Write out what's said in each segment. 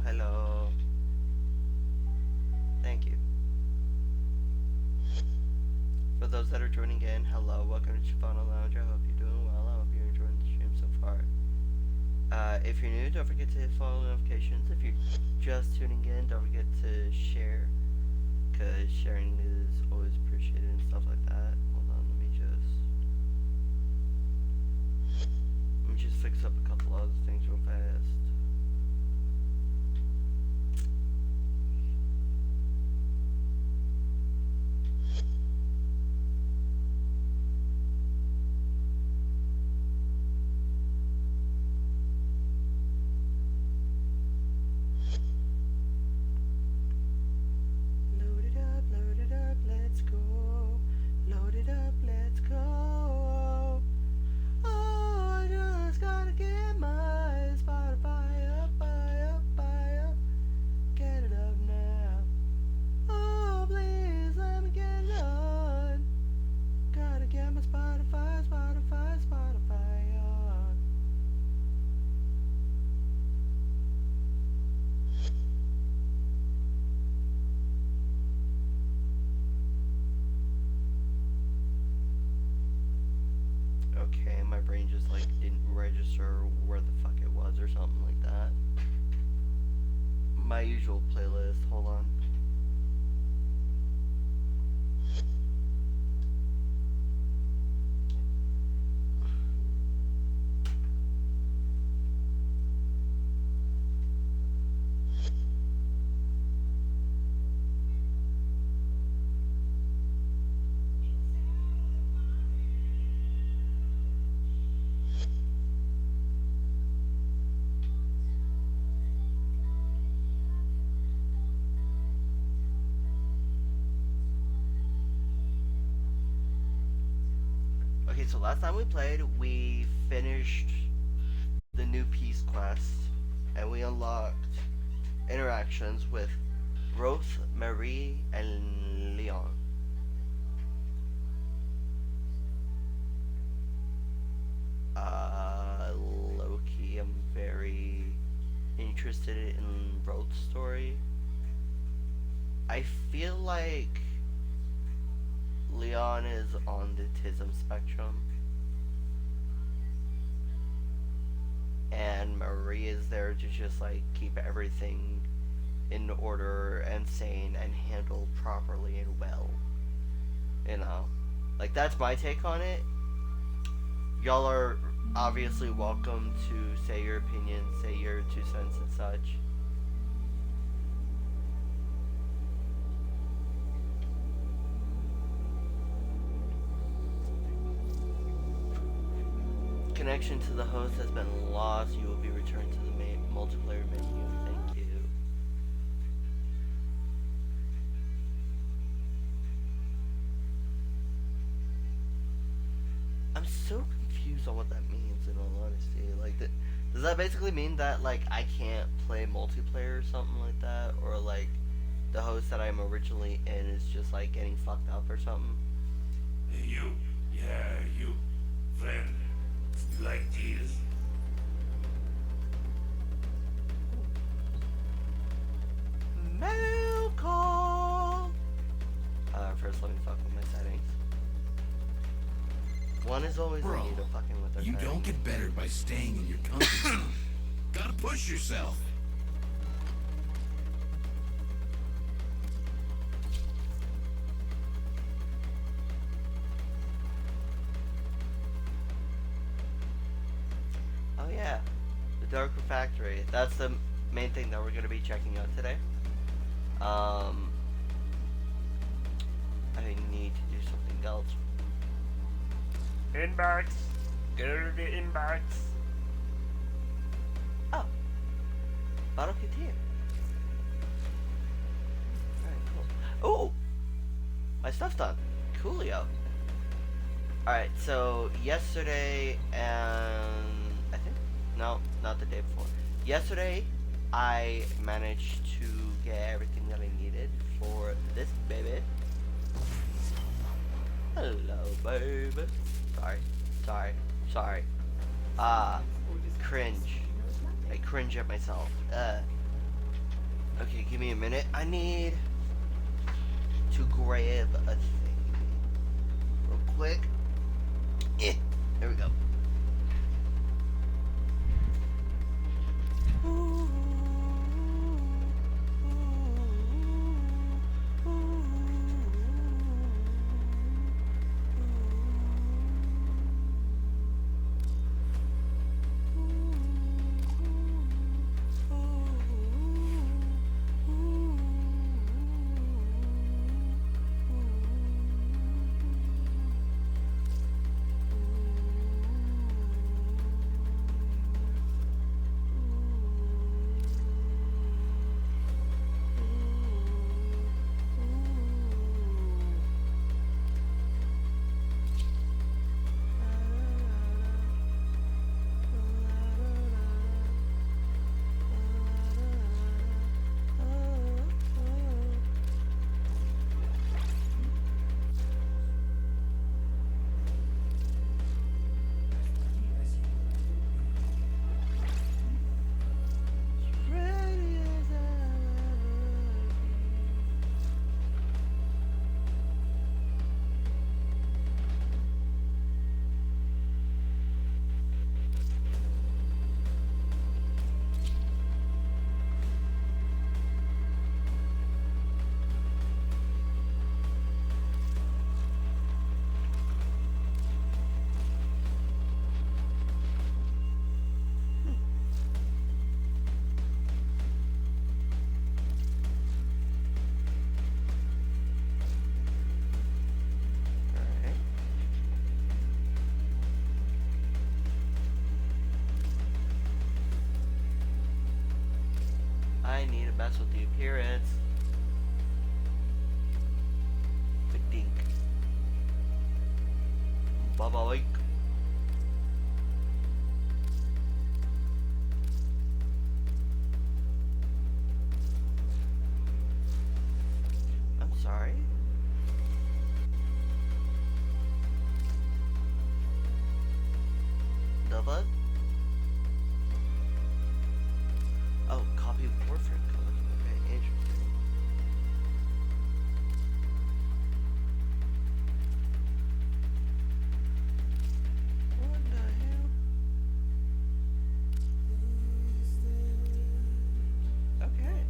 hello. Thank you. For those that are joining in, hello, welcome to Chifana Lounge. I hope you're doing well. I hope you're enjoying the stream so far. If you're new, don't forget to hit follow notifications. If you're just tuning in, don't forget to share, because sharing is always appreciated and stuff like that. Hold on, let me just fix up a couple other things real fast. Load it up, let's go. Load it up, let's go. Oh, I just gotta get my Spotify up, up. Get it up now. Oh, please let me get it on. Gotta get my Spotify on. Okay, my brain just like didn't register where the fuck it was or something like that. My usual playlist, hold on. Okay, so last time we played, we finished the new peace quest, and we unlocked interactions with Rose, Marie, and Leon. Low-key, I'm very interested in Rose's story. I feel like Leon is on the autism spectrum, and Marie is there to just like keep everything in order and sane and handled properly and well. You know, like that's my take on it. Y'all are obviously welcome to say your opinion, say your 2 cents and such. Connection to the host has been lost. You will be returned to the main multiplayer menu. Thank you. I'm so confused on what that means, in all honesty. Like, does that basically mean that, like, I can't play multiplayer or something like that? Or, like, the host that I'm originally in is just, like, getting fucked up or something? Hey, you. Yeah, you. Friend. You like these? Mail call! First let me fuck with my settings. One is always in Bro, need of fucking with their you settings. don't get better by staying in your comfort zone. Gotta push yourself. Oh yeah, the Dark Refactory. That's the main thing that we're going to be checking out today. I need to do something else. Inbox. Go to the inbox. Oh. Bottle Couture. Alright, cool. Oh! My stuff's done. Coolio. Alright, so yesterday and I think no, not the day before. Yesterday I managed to get everything that I needed for this baby. Hello, baby. Sorry. Cringe. I cringe at myself. give me a minute. I need to grab a thing real quick. There we go. I need to mess with the appearance. Dink. Baba like. I'm sorry. Nova? Oh, copy of WARFRAME code. Okay, interesting. What the hell? Okay.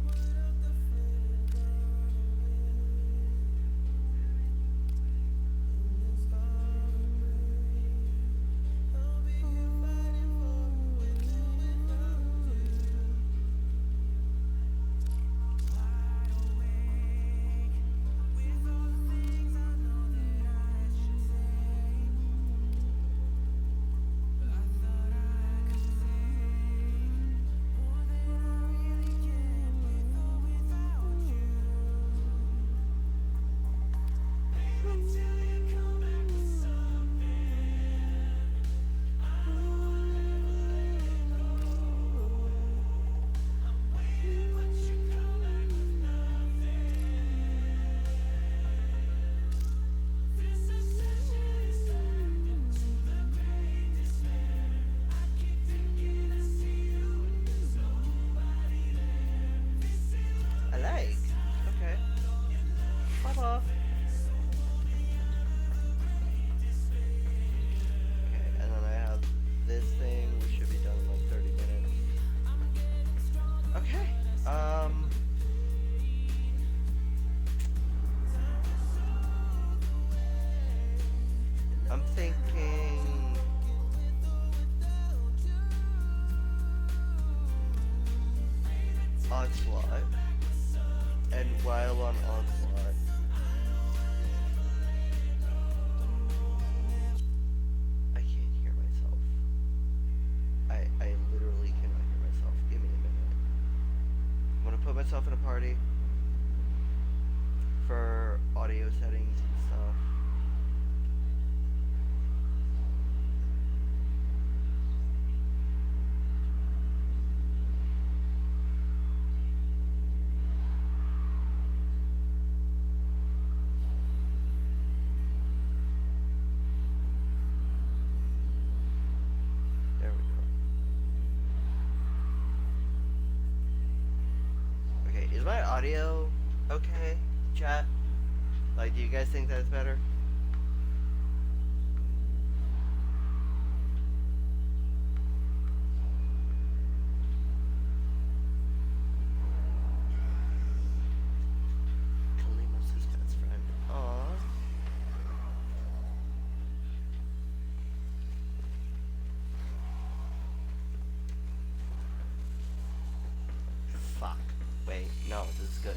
Onslaught, and while on Onslaught, I can't hear myself. I literally cannot hear myself. Give me a minute. I'm gonna put myself in a party for audio settings and stuff. my audio okay, chat? Like, do you guys think that's better? Kalima's his best friend. Aww. Fuck. Wait, no, this is good.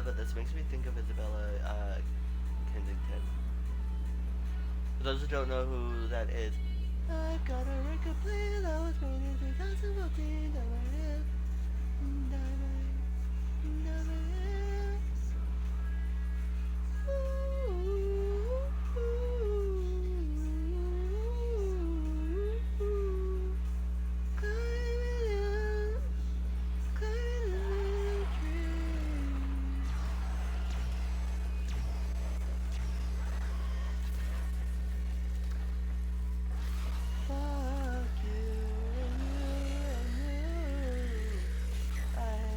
but this makes me think of Isabella Kensington. For those who don't know who that is, I got a record player that was made in 2014. Fuck you and you and you. I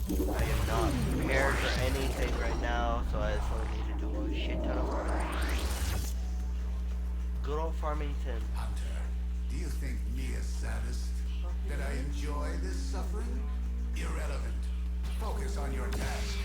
I am not prepared for anything right now, so I just only need to do a shit ton of work. Good old Farmington. Hunter, do you think me a sadist? That I enjoy this suffering? Irrelevant. Focus on your task.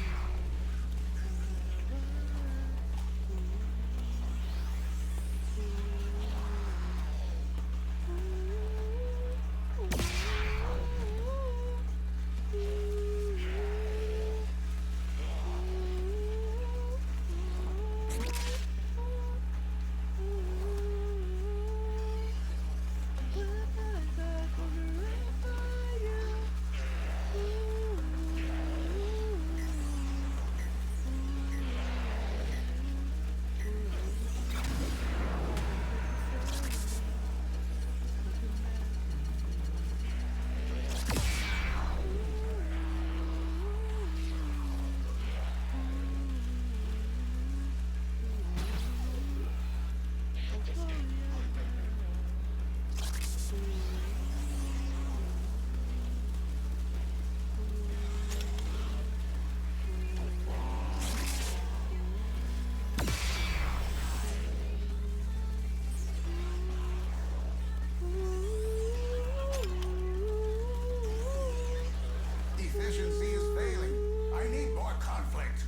Efficiency is failing. I need more conflict.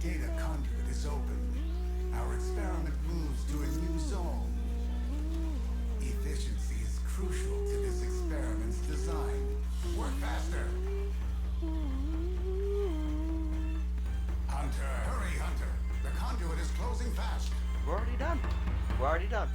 Data conduit is open. Our experiment moves to a new zone. Efficiency is crucial to this experiment's design. Work faster. Hunter, hurry, Hunter. The conduit is closing fast. We're already done. We're already done.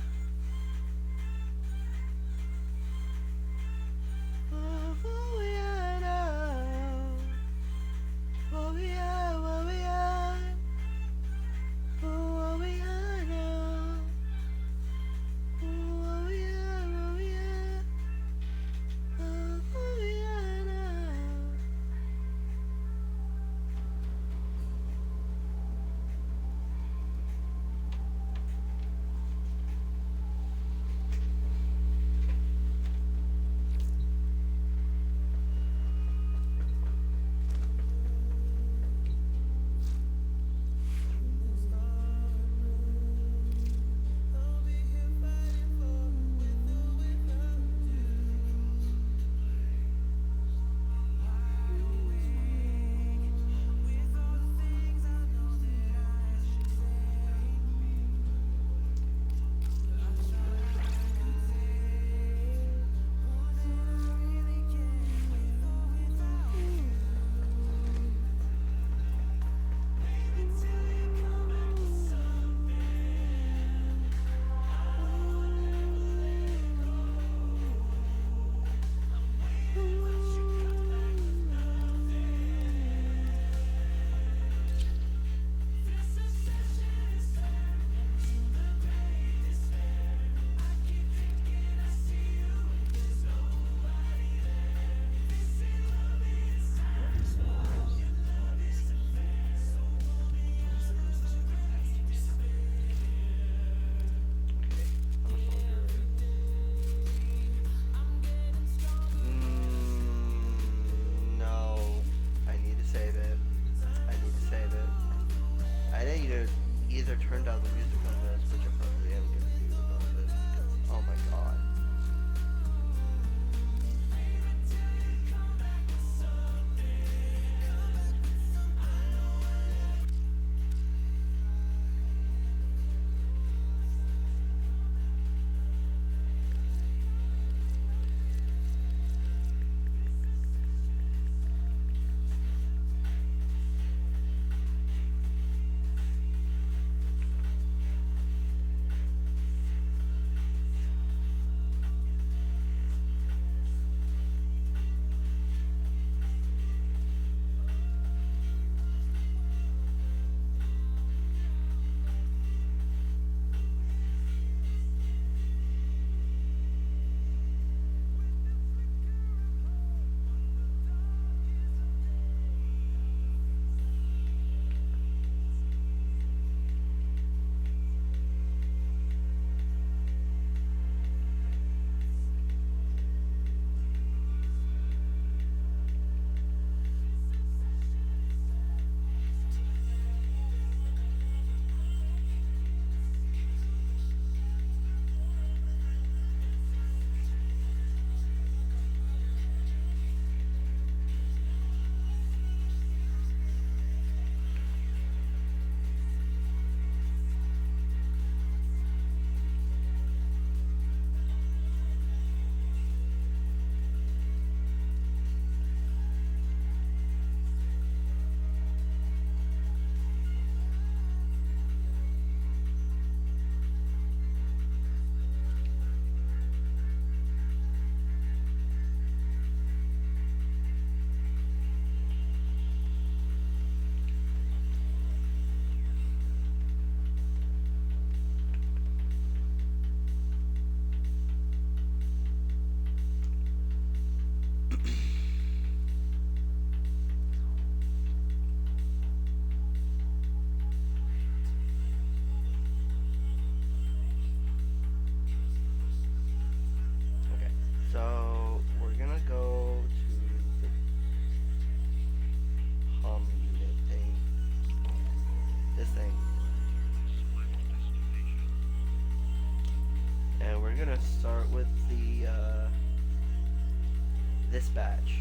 this batch.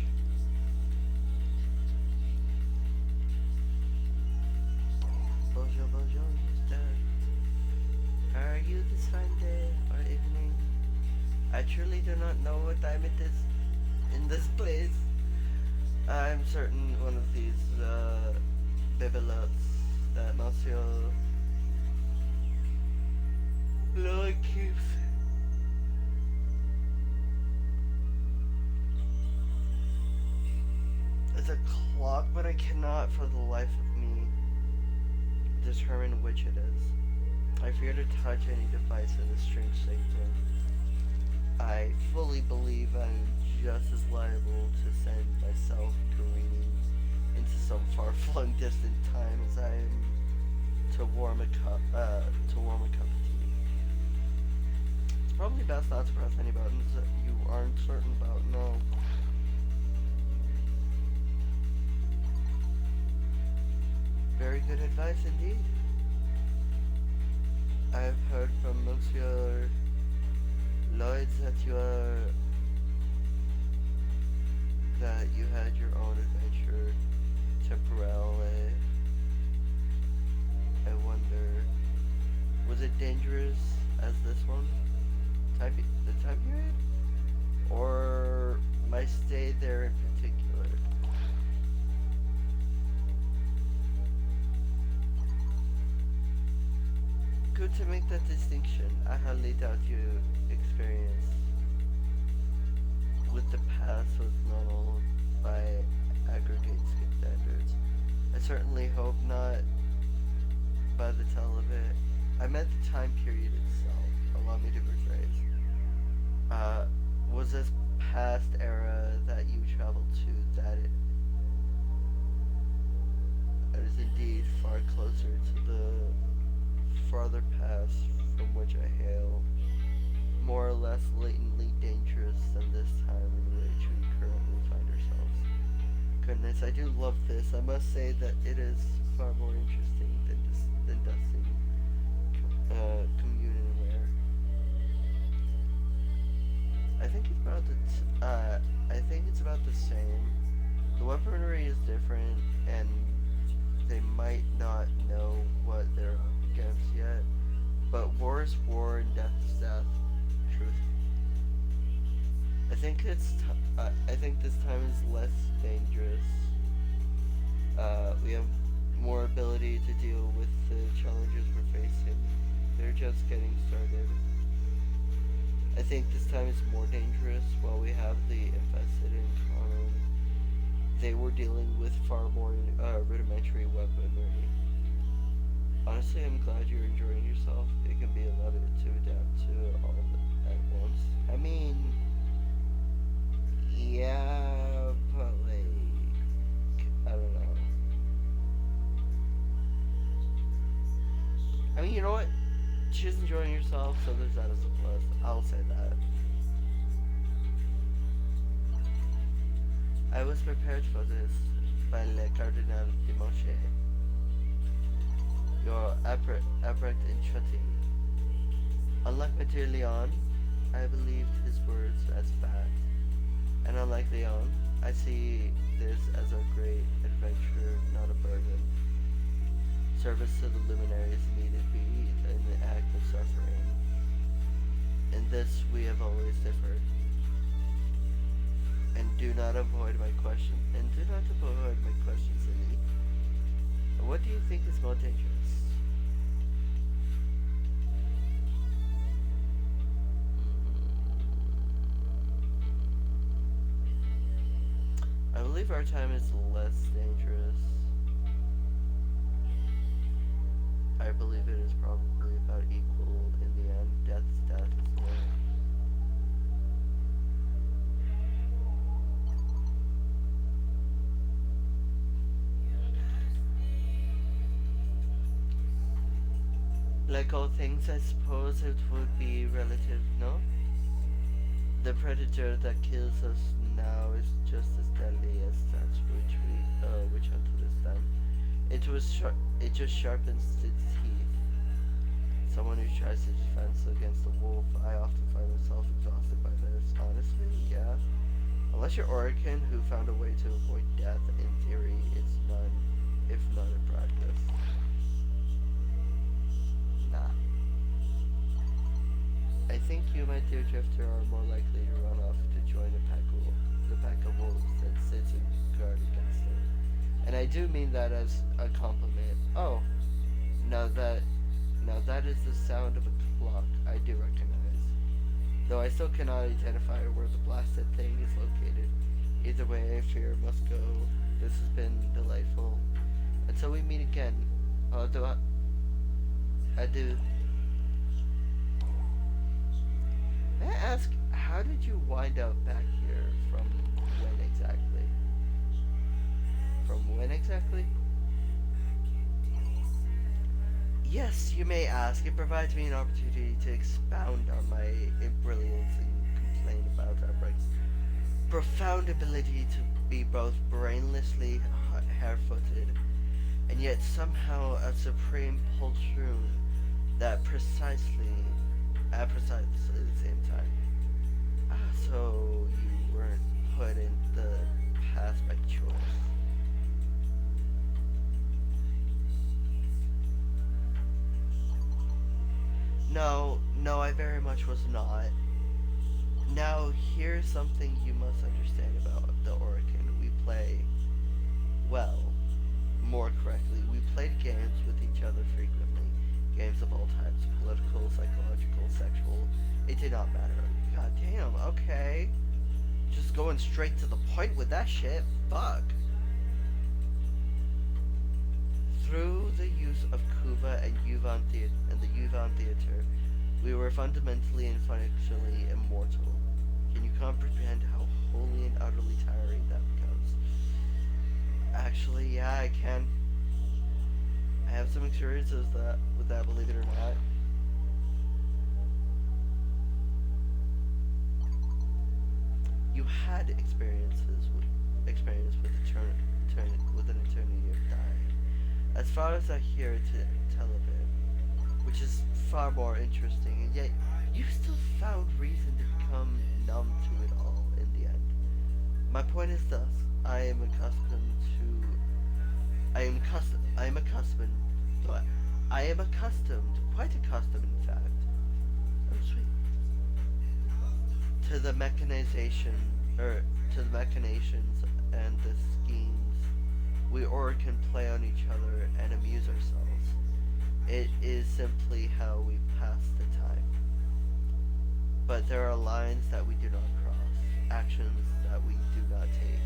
Bonjour, bonjour, mister. How are you this fine day or evening? I truly do not know what time it is in this place. I'm certain one of these bibelots that Monsieur Lloyd keeps is a clock, but I cannot for the life of me determine which it is. I fear to touch any device in this strange sanctum. I fully believe I'm just as liable to send myself careening into some far-flung distant time as I am to warm a cup of tea. It's probably best not to press any buttons that you aren't certain about. No. Very good advice indeed. I've heard from Monsieur Lloyd's that you had your own adventure temporarily. I wonder, was it dangerous as this one? The time period? Or my stay there in particular? Good to make that distinction. I highly doubt you experience with the past was normal by aggregate standards. I certainly hope not by the tell of it. I meant the time period itself. Allow me to rephrase. Was this past era that you traveled to that it is indeed far closer to the farther past from which I hail, more or less latently dangerous than this time in which we currently find ourselves. Goodness, I do love this. I must say that it is far more interesting than dusting Communionware. I think it's about the same. The weaponry is different, and they might not know what they're up against yet. But war is war, and death is death. Truth. I think this time is less dangerous. We have more ability to deal with the challenges we're facing. They're just getting started. I think this time is more dangerous. While we have the infested in common, they were dealing with far more rudimentary weaponry. Honestly, I'm glad you're enjoying yourself. It can be a lot to adapt to all at once. I mean, yeah, but like, I don't know. I mean, you know what? She's enjoying herself, so there's that as a plus. I'll say that. I was prepared for this by Le Cardinal de Monche. Your abrupt entreaty. Unlike Monsieur Leon, I believed his words as fact. And unlike Leon, I see this as a great adventure, not a burden. Service to the luminaries needed be in the act of suffering. In this we have always differed. And do not avoid my questions, Lily. What do you think is more dangerous? I believe our time is less dangerous. I believe it is probably about equal in the end. Death's death as well. Like all things, I suppose it would be relative, no? The predator that kills us now is just as deadly as that which hunted us then. It just sharpens its teeth. Someone who tries to defend against a wolf, I often find myself exhausted by this. Honestly, yeah. Unless Unless you're Orican who found a way to avoid death, in theory, it's none, if none in practice. Nah. I think you, my dear Drifter, are more likely to run off to join the pack of wolves that sits in guard against it. And I do mean that as a compliment. Oh, now that is the sound of a clock I do recognize. Though I still cannot identify where the blasted thing is located. Either way, I fear must go. This has been delightful. Until we meet again. I do. May I ask, how did you wind up back here? From when exactly? From when exactly? Yes, you may ask. It provides me an opportunity to expound on my brilliance and complain about Outbreak's profound ability to be both brainlessly hare-footed and yet somehow a supreme poltroon that precisely the same time. So you weren't put in the path by choice. No, I very much was not. Now, here's something you must understand about the Orican. We play, well, more correctly, we played games with each other frequently. Games of all types, political, psychological, sexual. It did not matter. God damn, okay. Just going straight to the point with that shit. Fuck. Through the use of Kuva and the Yuvan Theater, we were fundamentally and functionally immortal. Can you comprehend how wholly and utterly tiring that becomes? Actually, yeah, I can. I have some experiences with that, believe it or not. You had experience with an eternity of dying. As far as I hear to tell of it, which is far more interesting, and yet you still found reason to become numb to it all in the end. My point is thus: I am quite accustomed, in fact. Oh, sweet. To the machinations and the schemes we can play on each other and amuse ourselves. It is simply how we pass the time. But there are lines that we do not cross, actions that we do not take.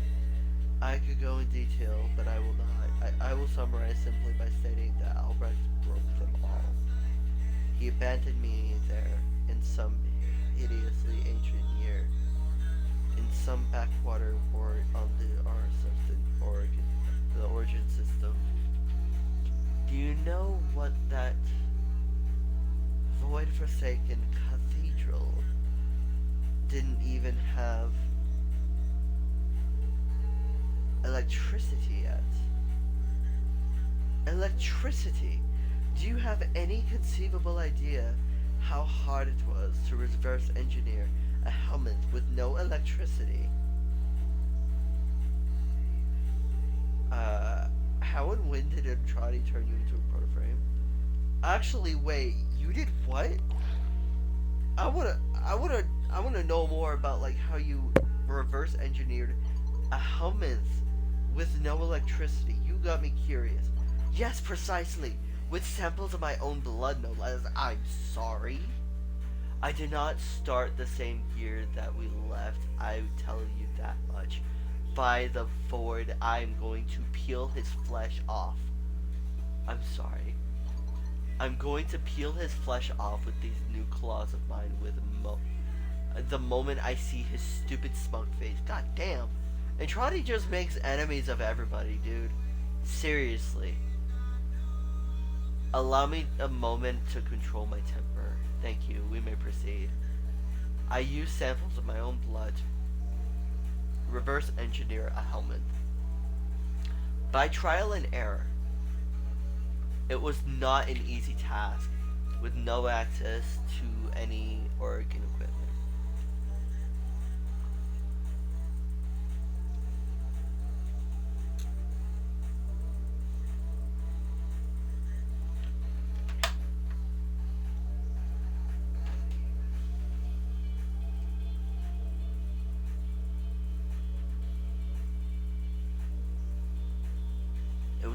I could go in detail, but I will not. I will summarize simply by stating that Albrecht broke them all. He abandoned me there in some hideously ancient year, in some backwater port on the arse of the origin system. Do you know what that void-forsaken cathedral didn't even have electricity yet? Electricity! Do you have any conceivable idea how hard it was to reverse engineer a helmet with no electricity? How and when did Andrade turn you into a protoframe? Actually, wait, you did what? I wanna know more about like how you reverse engineered a helmet with no electricity. You got me curious. Yes, precisely. With samples of my own blood, no less. I'm sorry. I did not start the same year that we left. I tell you that much. By the Ford, I'm going to peel his flesh off. I'm sorry. I'm going to peel his flesh off with these new claws of mine the moment I see his stupid smug face. God damn. Andrade just makes enemies of everybody, dude. Seriously. Allow me a moment to control my temper. Thank you. We may proceed. I use samples of my own blood to reverse engineer a helmet. By trial and error. It was not an easy task, with no access to any Oregon equipment.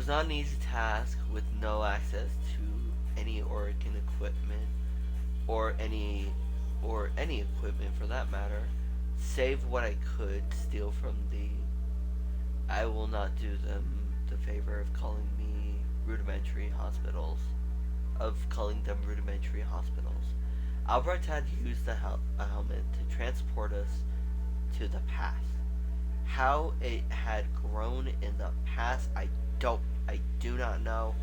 was not an easy task with no access to any organ equipment or any equipment for that matter, save what I could steal from the. I will not do them the favor of calling me rudimentary hospitals, of calling them rudimentary hospitals. Albrecht had used a helmet to transport us to the past. How it had grown in the past, I do not know,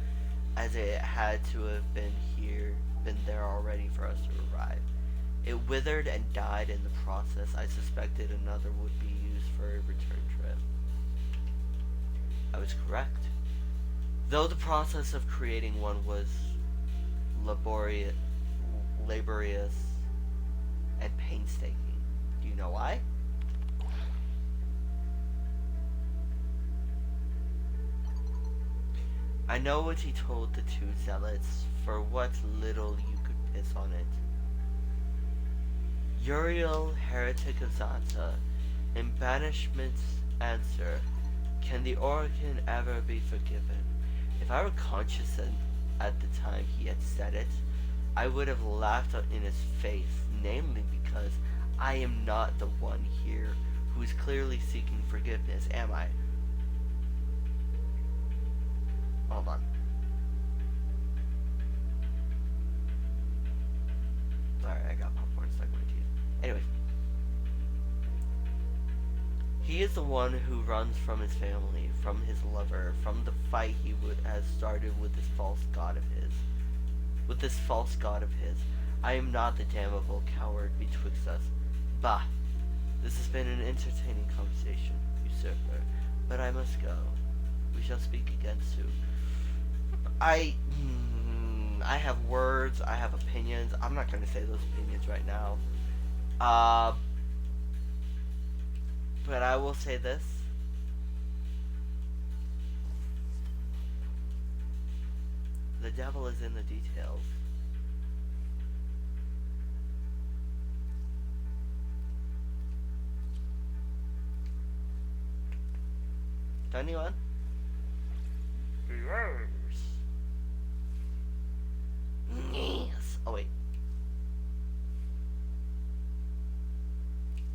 as it had to have been there already for us to arrive. It withered and died in the process. I suspected another would be used for a return trip. I was correct. Though the process of creating one was laborious and painstaking. Do you know why? I know what he told the two zealots, for what little you could piss on it. Uriel, heretic of Zanza, in banishment's answer, can the Organ ever be forgiven? If I were conscious at the time he had said it, I would have laughed in his face, namely because I am not the one here who is clearly seeking forgiveness, am I? Hold on. Sorry, I got popcorn stuck in my teeth. Anyways. He is the one who runs from his family, from his lover, from the fight he has started with this false god of his. I am not the damnable coward betwixt us. Bah! This has been an entertaining conversation, usurper, but I must go. We shall speak again soon. I have words, I have opinions. I'm not going to say those opinions right now. But I will say this. The devil is in the details. To anyone? Yes. Yes. Oh wait.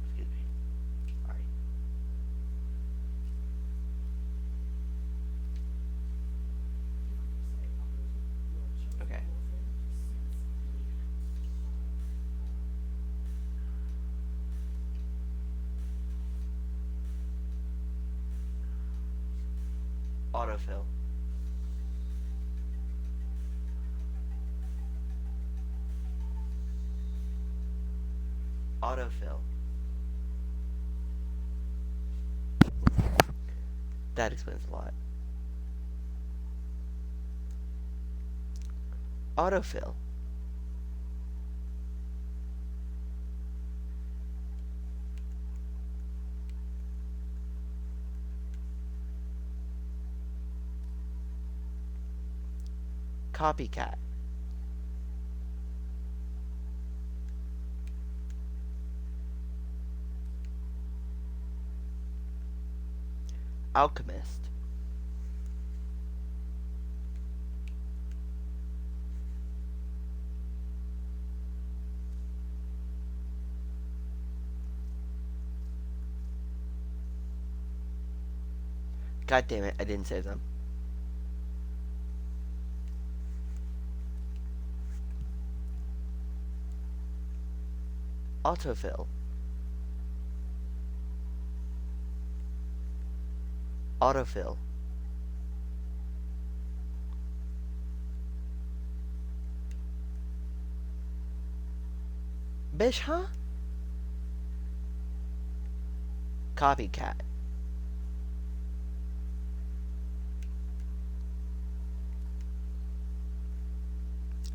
Excuse me. Sorry. Okay. Autofill. Autofill. That explains a lot. Autofill. Copycat. Alchemist. God damn it, I didn't save them. Autofill. Autofill. Bish, huh? Copycat.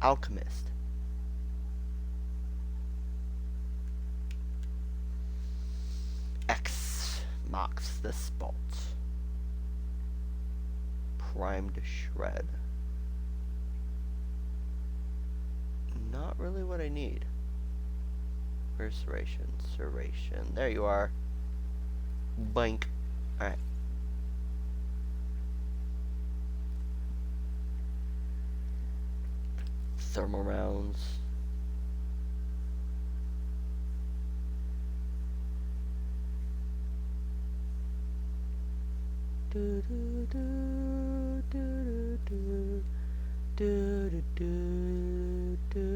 Alchemist. X marks the spot. Primed shred. Not really what I need. Persuasion, serration. There you are. Boink. Alright. thermal rounds. Do do do do do do do do do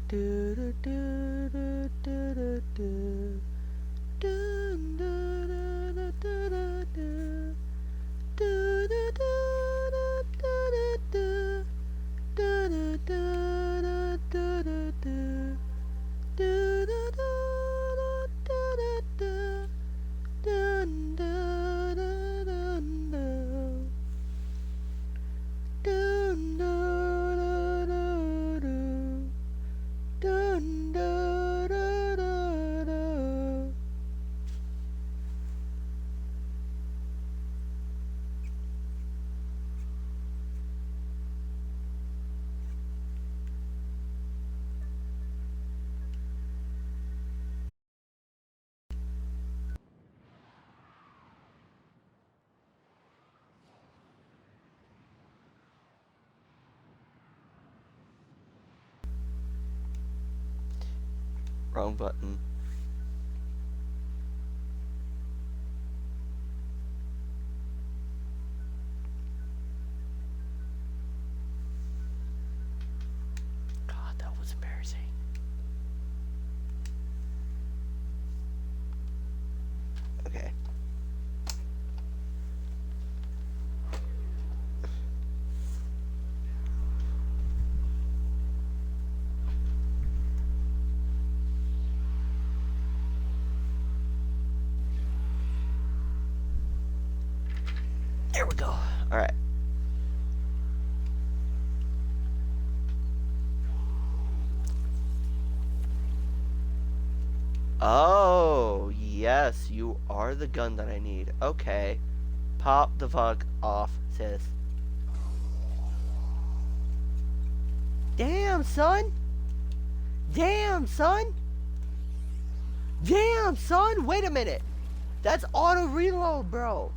do do do do do do. Wrong button. God, that was embarrassing. Okay. There we go. Alright. Oh, yes, you are the gun that I need. Okay. Pop the fuck off, sis. Damn, son! Damn, son! Damn, son! Wait a minute! That's auto reload, bro!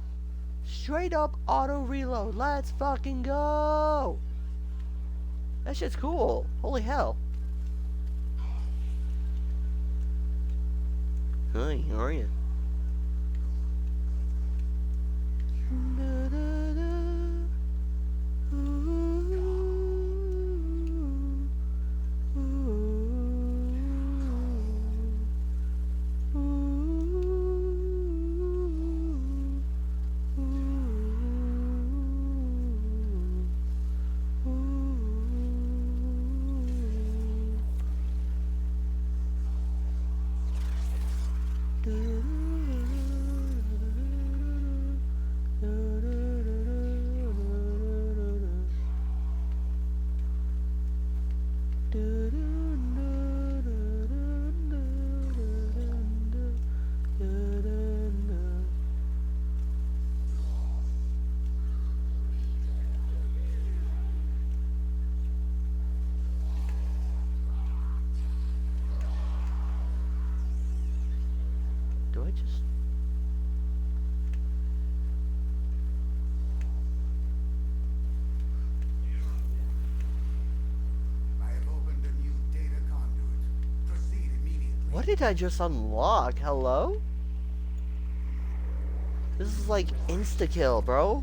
Straight up auto reload. Let's fucking go! That shit's cool. Holy hell. Hi, how are you? Do I just... I have opened a new data conduit. Proceed immediately. What did I just unlock? Hello? This is like insta-kill, bro.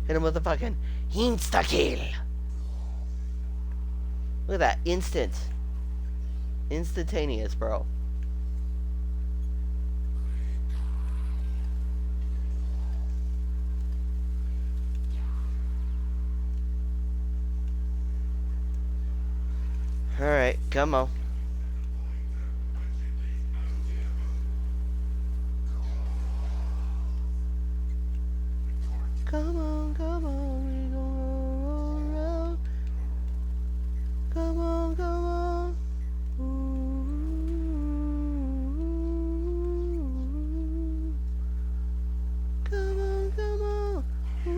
Hit him with a fucking insta-kill. Look at that. Instant. Instantaneous, bro. Alright, come on. Come on, come on, we gon' roll around. Come on, come on. Ooh. Come on, come on. Ooh.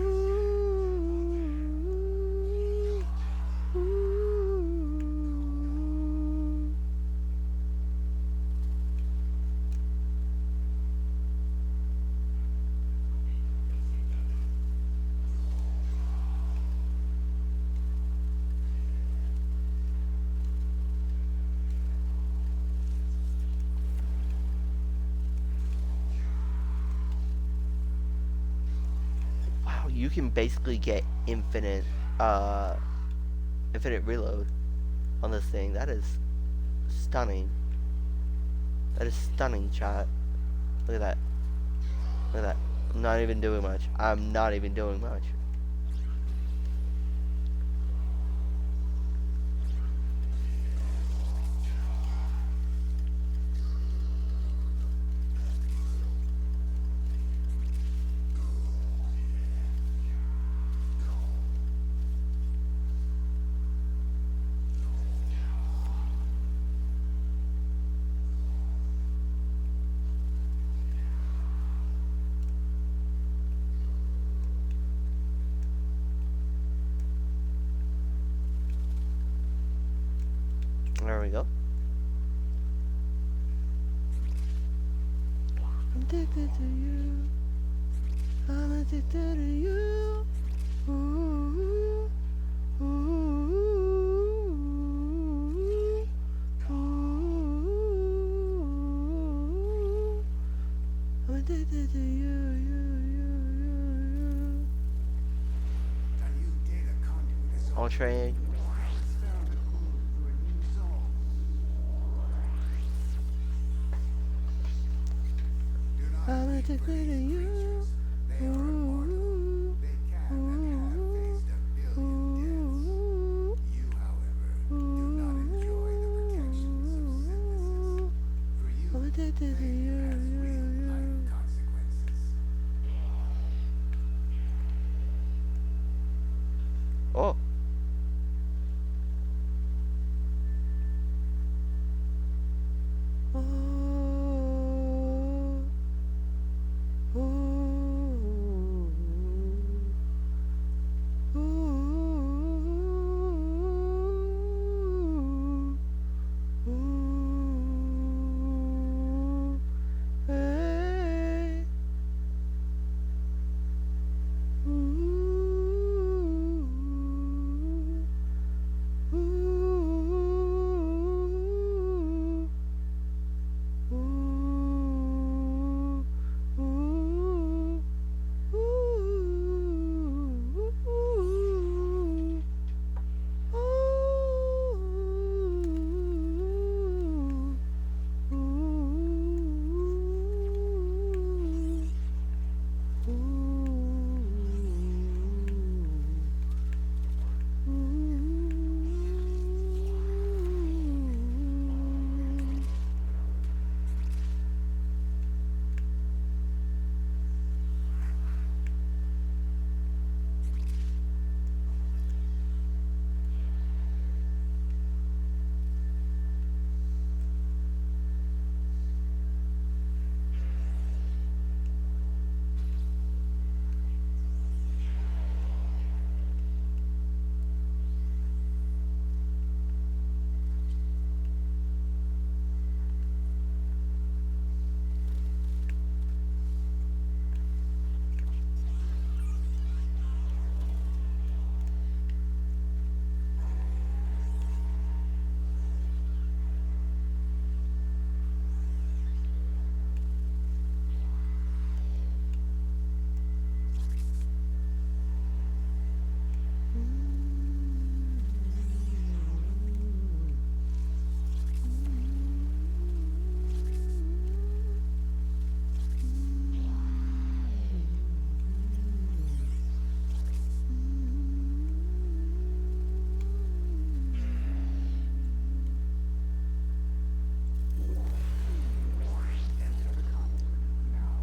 Ooh. you can basically get infinite reload on this thing. That is stunning. That is stunning, chat. Look at that. Look at that. I'm not even doing much. I'm not even doing much. There we go. I'm addicted to you. I'm addicted to you. Ooh, ooh, ooh, ooh. I'm addicted to you, you. A new data conduit is All train. It's found a clue through a new zone. Do not I'm weep for addicted to these you. creatures. They are immortal. They can and have faced a billion deaths. You, however, do not enjoy the protections of synthesis. For you, I'm addicted to failure you, has real-life consequences. Oh. Hey. Enter the conduit now.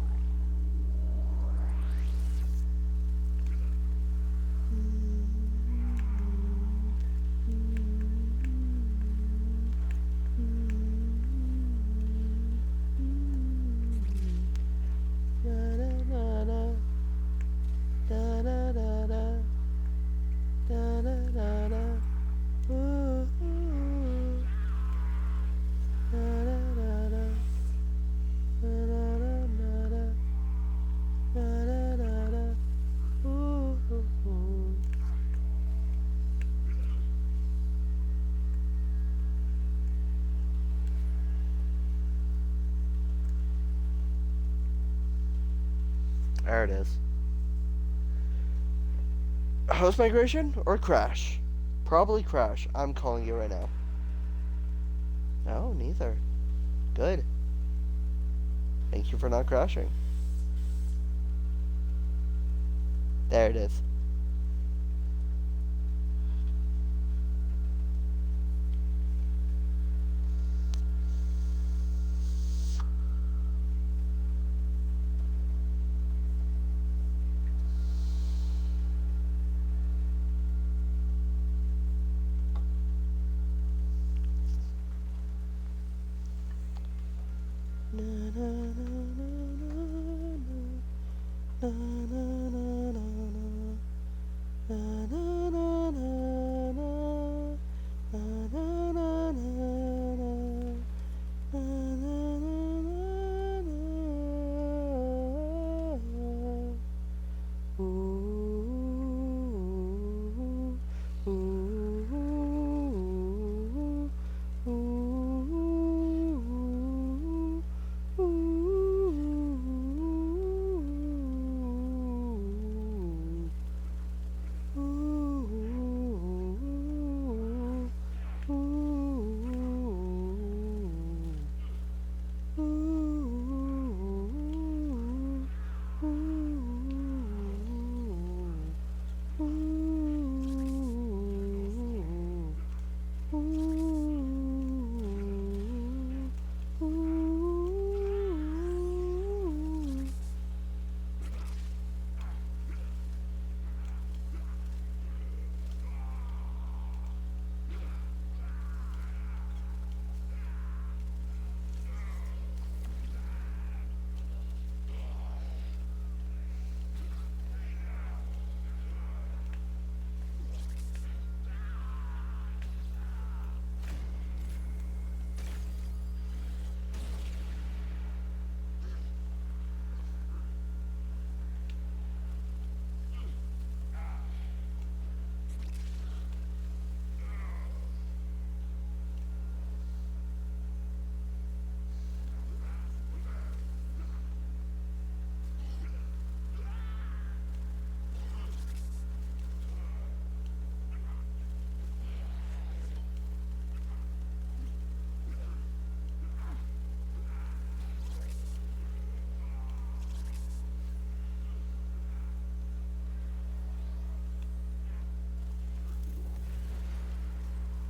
There it is. Host migration or crash? Probably crash. I'm calling you right now. No, neither. Good. Thank you for not crashing. There it is.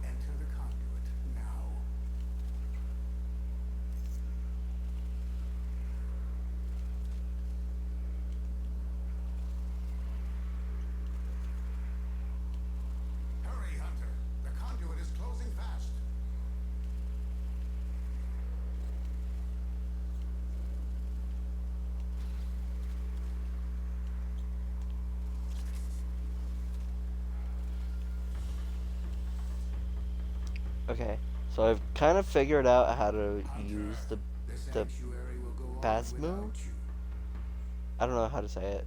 Enter the conduit now. Hurry, Hunter. The conduit is closing fast. Okay, so I've kind of figured out how to use the Sanctuary will go on pass without move. you. I don't know how to say it.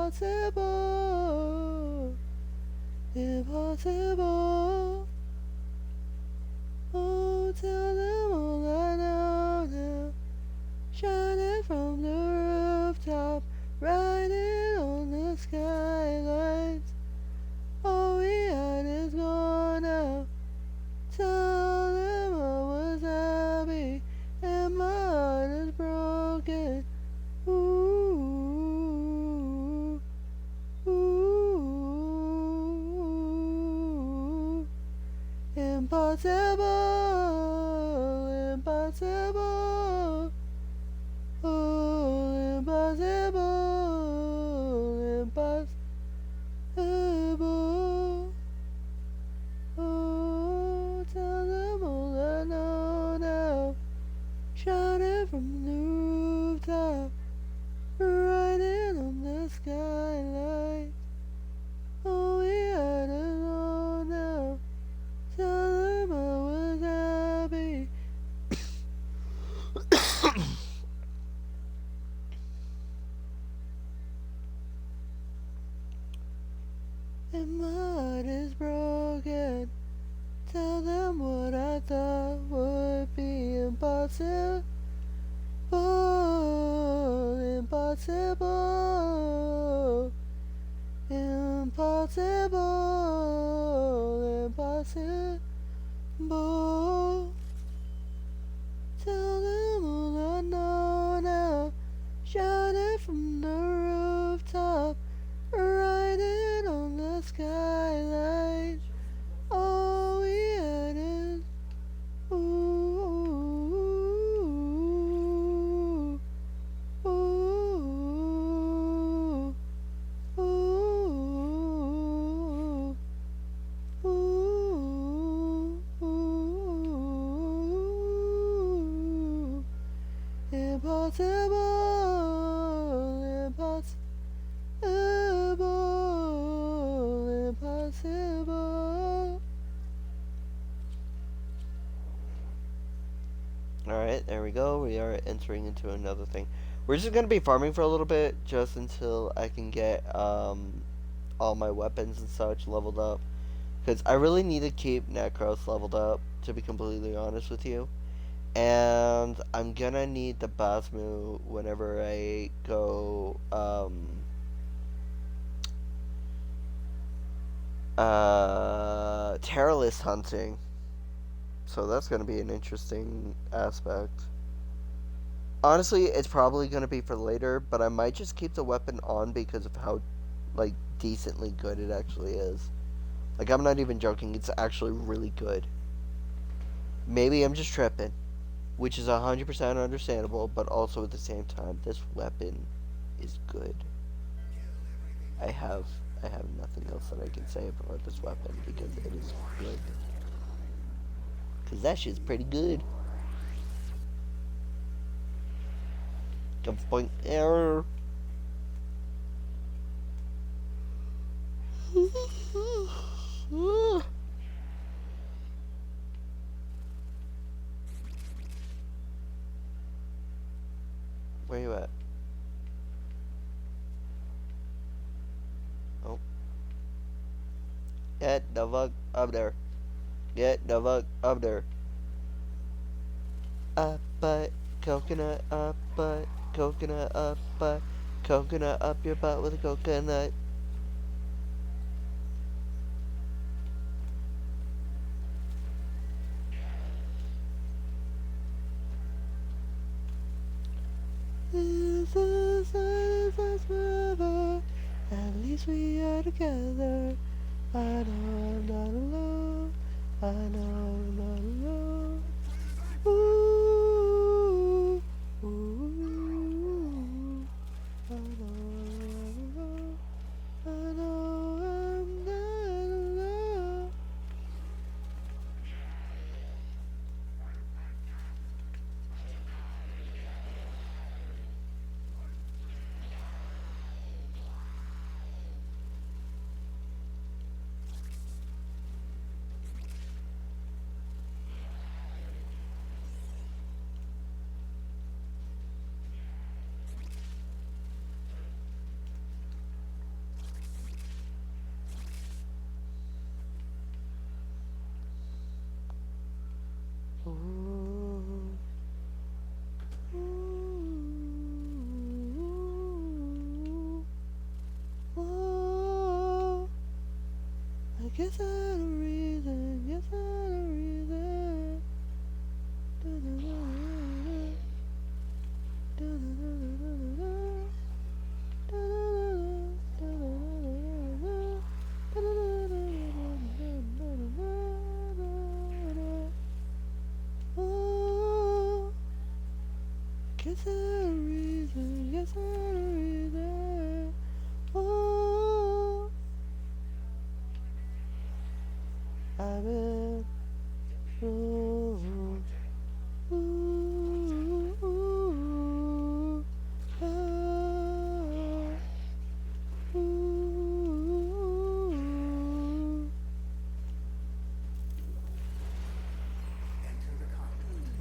impossible, impossible. Oh, tell them all I know now. Shining from the rooftop, riding on the skylines. All we had is gone now. Tell them I was happy, and my heart is broken. Ooh, ooh, impossible, impossible. Oh, impossible, impossible. Oh, tell them all I know now. Shouting from the rooftop, riding on the skyline. Oh, we had it all now. Tell them I was happy. And my heart is broken. Tell them what I thought would be impossible. Impossible. Impossible. Impossible. Tell them all I know now. Shout it from the rooftop, riding on the skyline. All we had is ooh, ooh, ooh, ooh, ooh. Impossible, impossible, impossible. Alright, there we go. We are entering into another thing. We're just going to be farming for a little bit, just until I can get all my weapons and such leveled up. Because I really need to keep Necros leveled up, to be completely honest with you. And I'm going to need the Basmu whenever I go Terrorist hunting. So that's going to be an interesting aspect. Honestly, it's probably going to be for later, but I might just keep the weapon on because of how, like, decently good it actually is. Like, I'm not even joking, it's actually really good. Maybe I'm just tripping, which is 100% understandable, but also at the same time, this weapon is good. I have nothing else that I can say about this weapon because it is good. Because that shit's pretty good. Point error. Where you at? Oh. Get the fuck up there. Get the fuck up there. Up butt, coconut, up butt, coconut, up butt, coconut up your butt with a coconut. This is us forever. At least we are together. I know I'm not alone. I know I'm not alone. Ooh, ooh. I know I'm not alone. I know I'm not alone.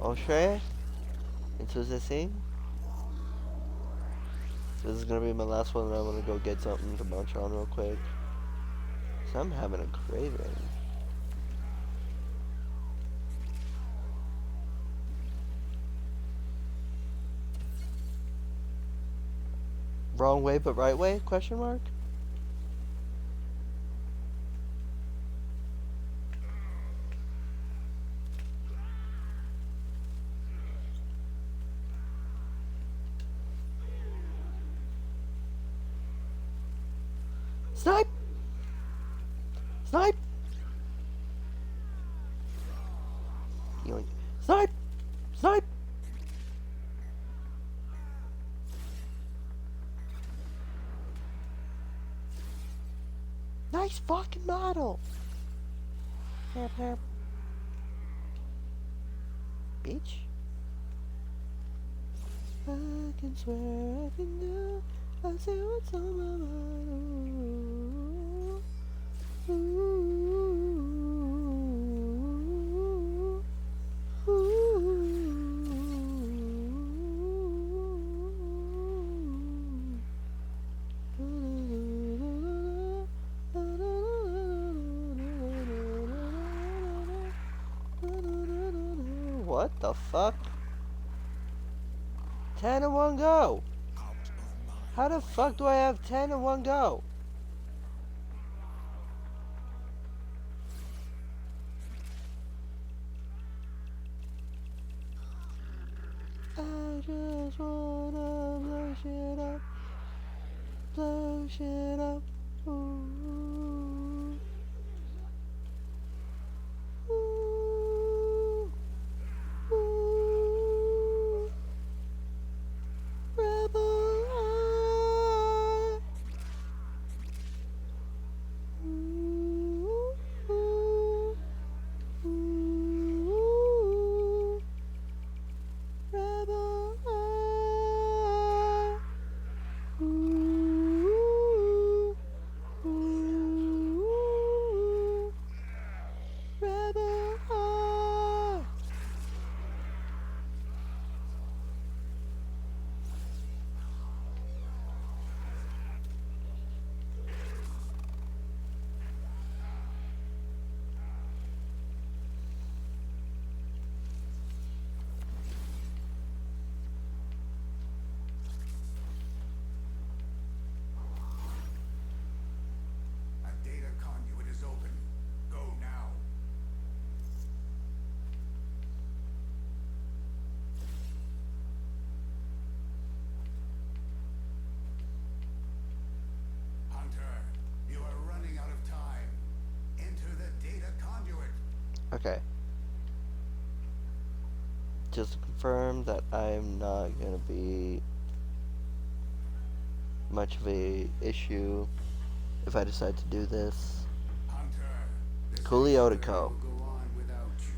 Entrée into the scene. This is gonna be my last one, and I'm gonna go get something to munch on real quick. So I'm having a craving. Wrong way, but right way? Question mark. Snipe! Snipe! Yoink. Snipe! Snipe! Nice fucking model! Herp, herp. Bitch. I can swear I can do. I say what's on my mind. Ooh. Ooh. What the fuck? 10 in one go. How the fuck do I have 10 in one go? I just wanna blow shit up. Blow shit up. Ooh. Ooh. Ooh. Rebel heart. Ooh. Ooh. Ooh. Rebel heart. Ooh. Ooh. Rebel heart. A data conduit is open. Go now. Hunter, you are running out of time. Enter the data conduit. Okay. Just to confirm that I'm not gonna be much of a issue if I decide to do this. Hunter, this Coolio to sanctuary co. will go on without you.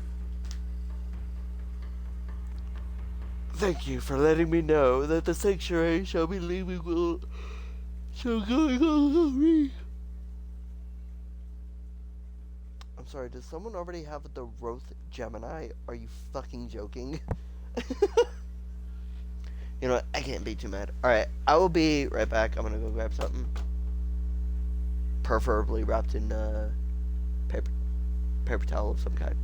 Thank you for letting me know that the sanctuary shall be leaving shall going on. I'm sorry, does someone already have the Roth Gemini? Are you fucking joking? You know what? I can't be too mad. Alright, I will be right back. I'm gonna go grab something. Preferably wrapped in paper towel of some kind.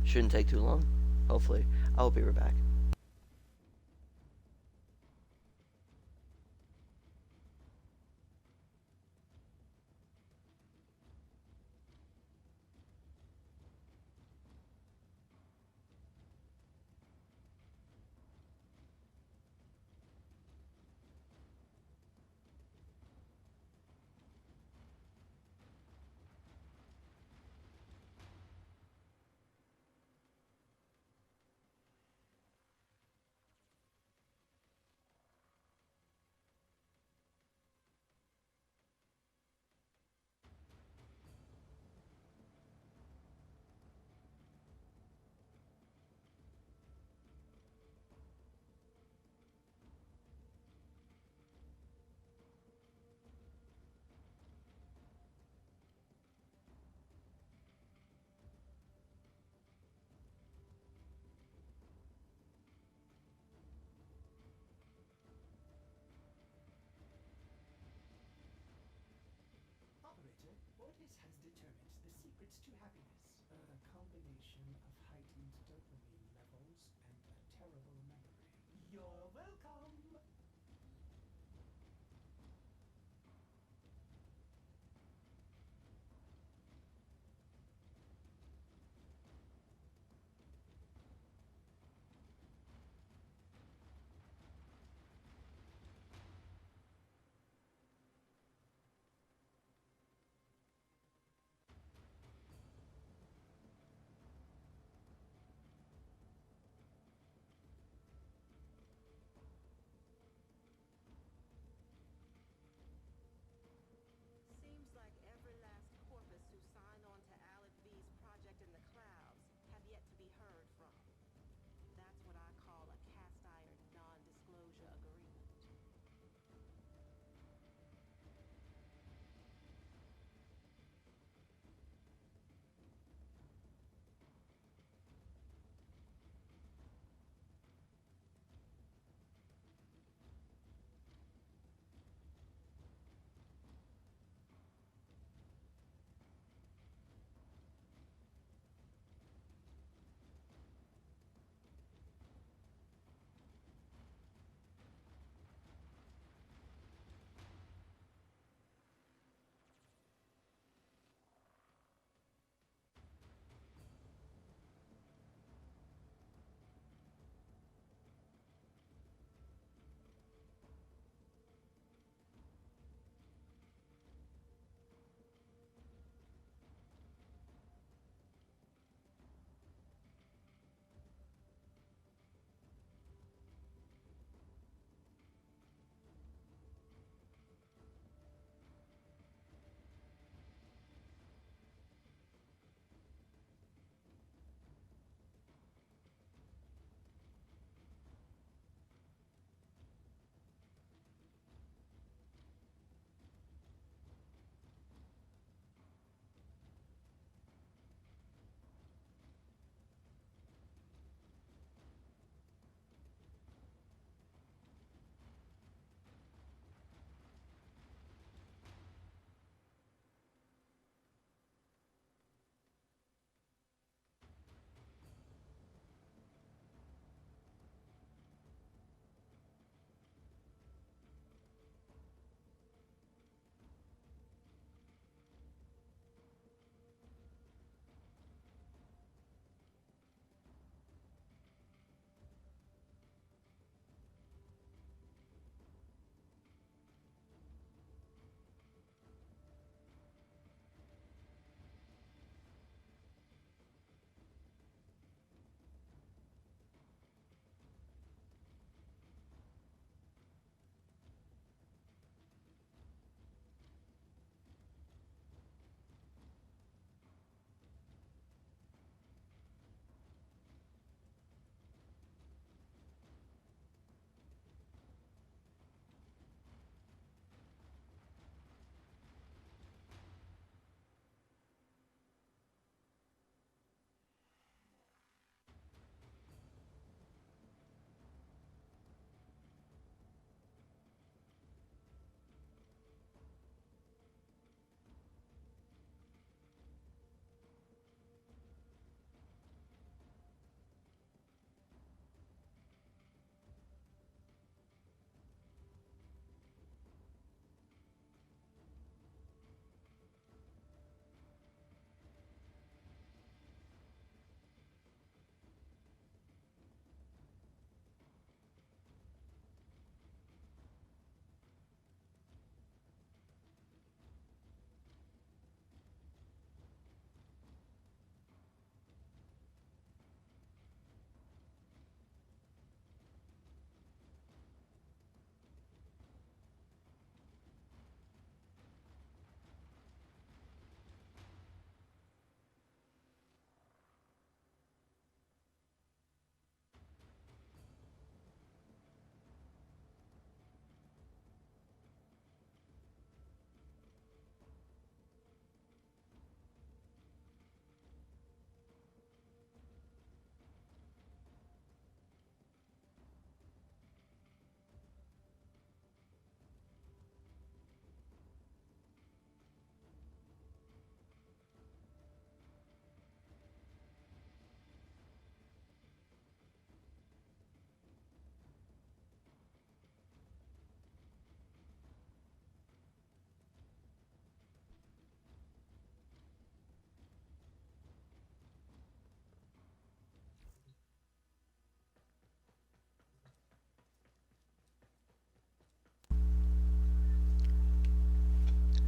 Shouldn't take too long. Hopefully. I'll be right back. secret to happiness? A combination of heightened dopamine levels and a terrible memory. You're welcome!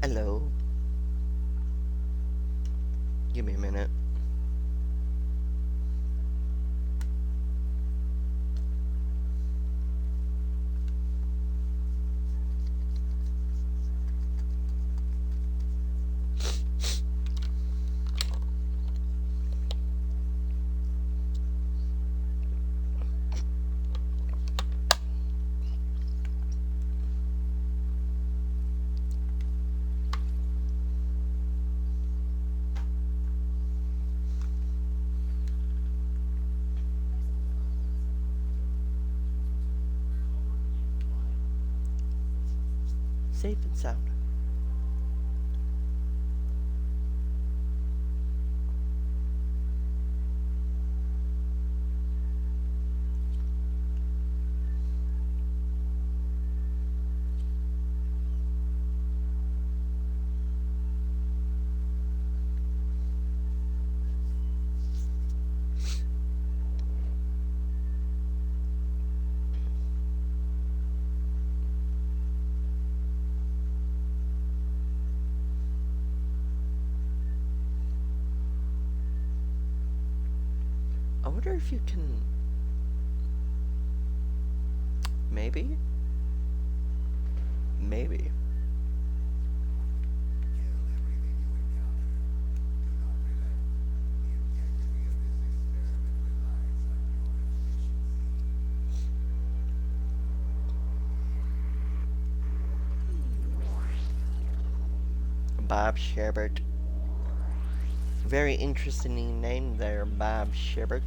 Hello. Give me a minute. Safe and sound. I wonder if you can... Maybe? Maybe. Kill everything you encounter. Do not relent. The integrity of this experiment relies on your efficiency. Bob Sherbert. Very interesting name there, Bob Sherbert.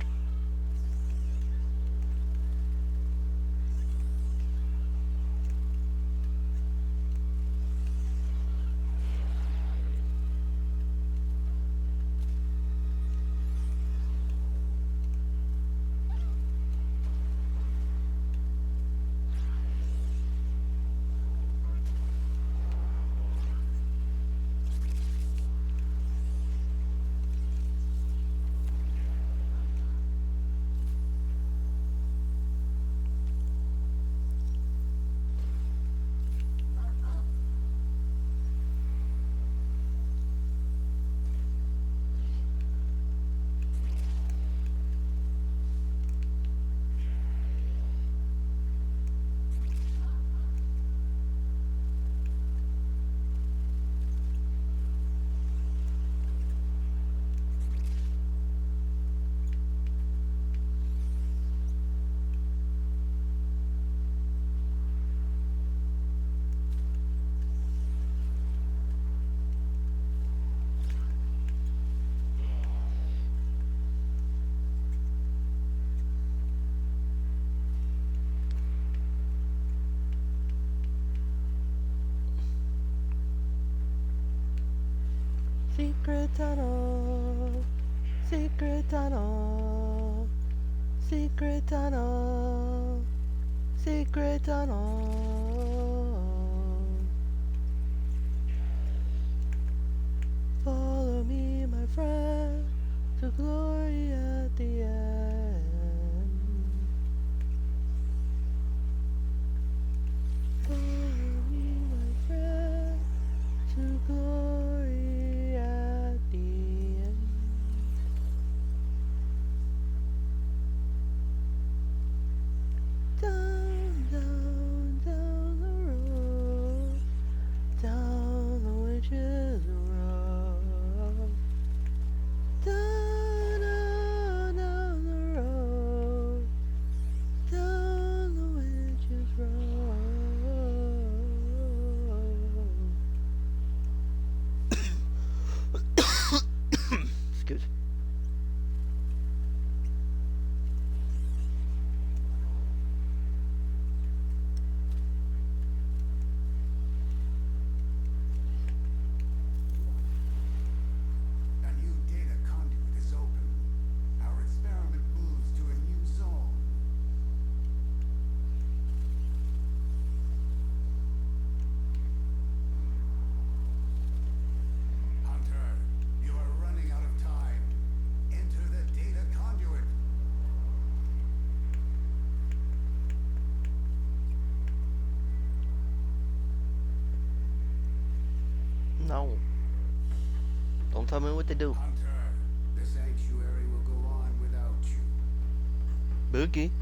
Secret tunnel, secret tunnel, secret tunnel, secret tunnel. Follow me, my friend, to glory at the end. Follow me, my friend, to glory at the end. Down, down, down the road, down the witch's road. Da, da, No. Don't tell me what to do. Hunter, the sanctuary will go on without you. Boogie.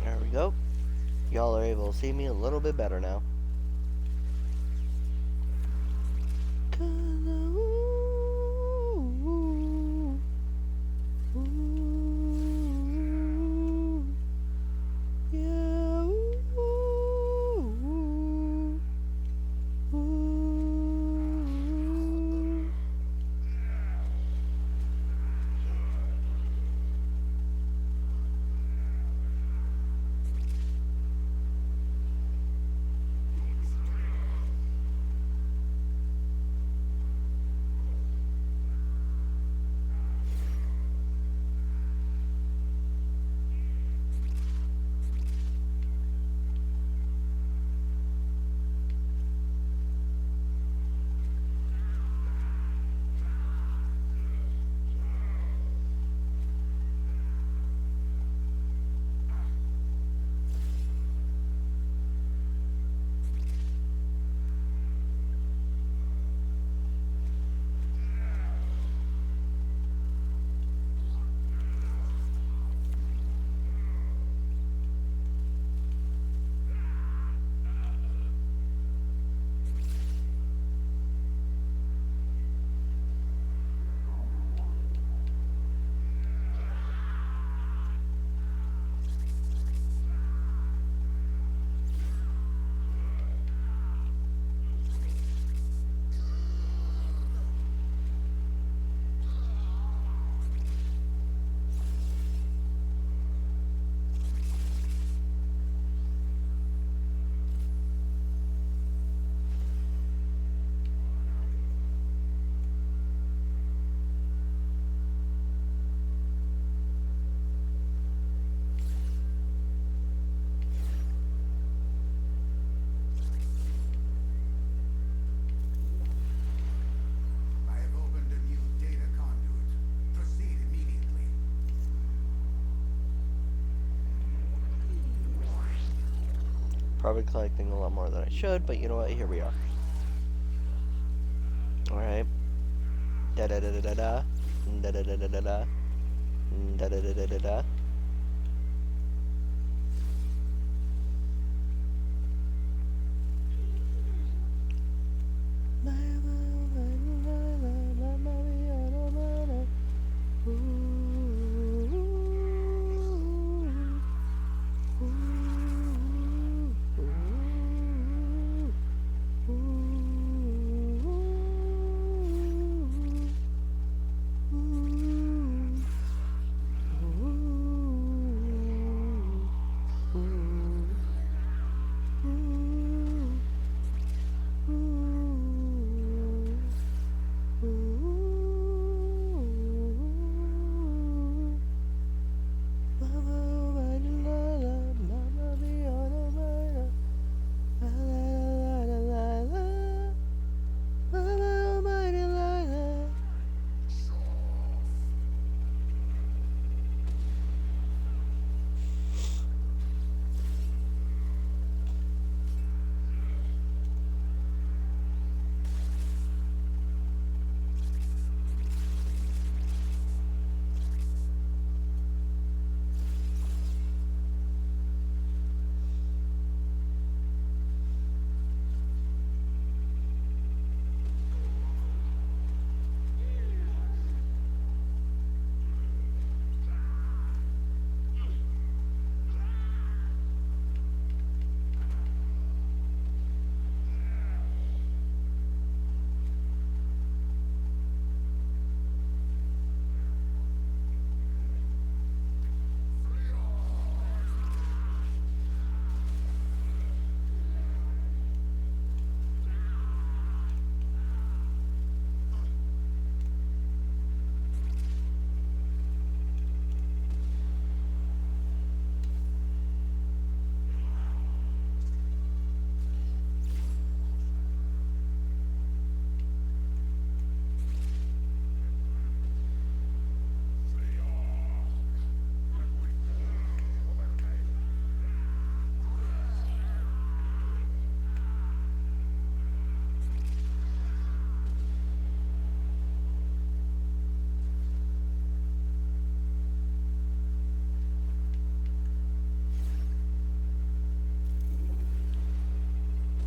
There we go. Y'all are able to see me a little bit better now. Probably collecting a lot more than I should, but you know what? Here we are. Alright. Da da da da da da. Da da da da da da. Da da da da da da.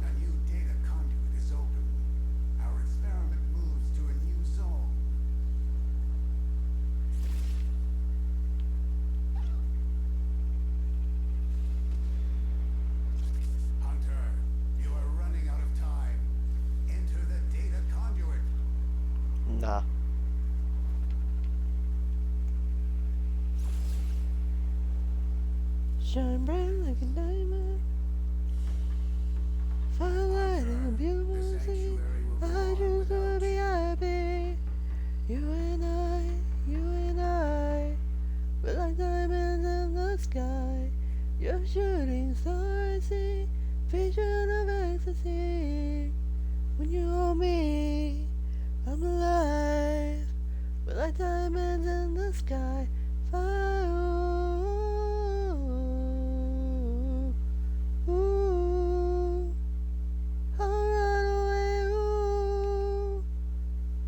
A new data conduit is open. Our experiment moves to a new zone. Hunter, you are running out of time. Enter the data conduit. Nah. Shine bright like a diamond. Firelight in a The beautiful sea. sanctuary will go I on just without wanna be you. happy. You and I, we're like diamonds in the sky. You're shooting star, I see, vision of ecstasy. When you hold me, I'm alive. We're like diamonds in the sky. Fire. Ooh, I'll run away.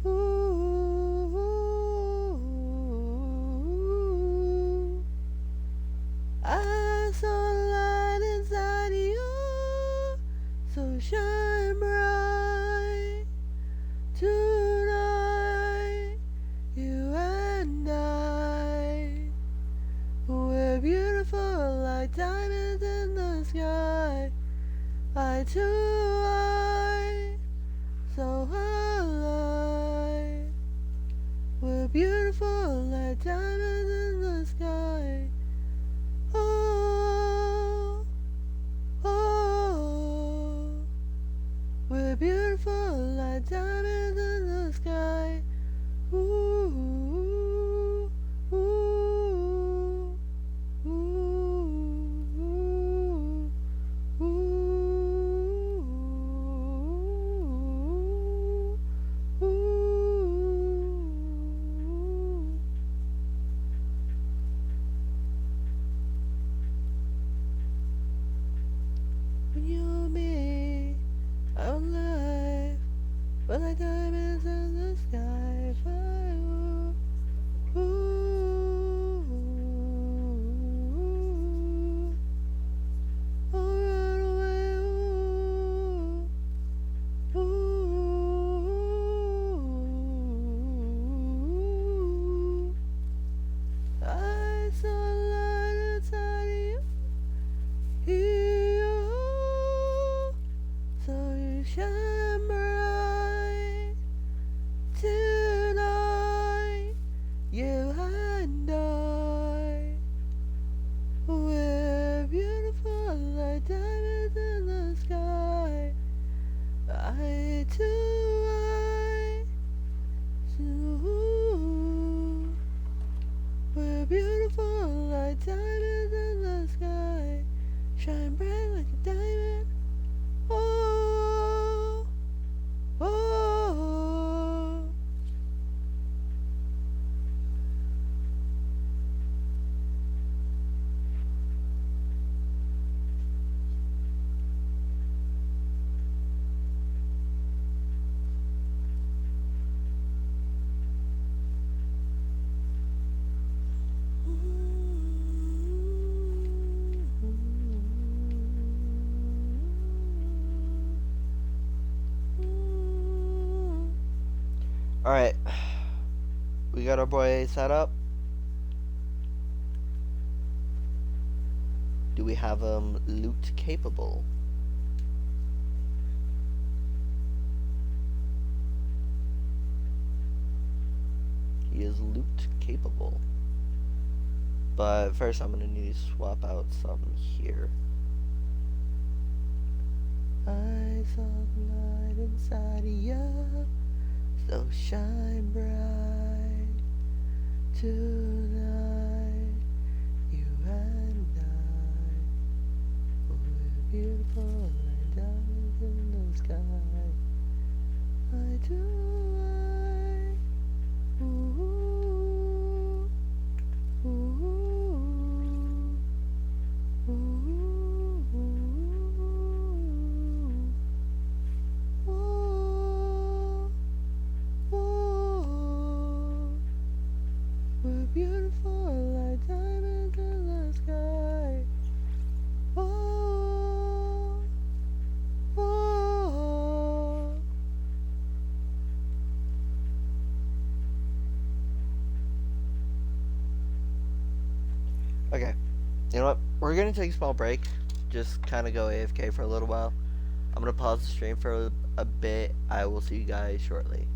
Ooh. I saw the light inside you, so shine bright tonight. You and I, we're beautiful like diamonds in the sky. I too are so alive. We're beautiful like diamonds in the sky. Oh, oh, we're beautiful like diamonds in the sky. Ooh, ooh, ooh, ooh, ooh, ooh. beautiful like diamonds in the sky. Shine bright like a diamond. Oh, oh. Alright. We got our boy set up. Do we have him loot capable? He is loot capable. But first I'm gonna need to swap out something here. I saw the light inside of you, so shine bright tonight. You and I, we're beautiful like diamonds in the sky. I do I, ooh, ooh, ooh, ooh, ooh, ooh. We're beautiful like diamonds in the sky. Oh, oh. Okay, you know what? We're gonna take a small break. Just kind of go AFK for a little while. I'm gonna pause the stream for a bit. I will see you guys shortly.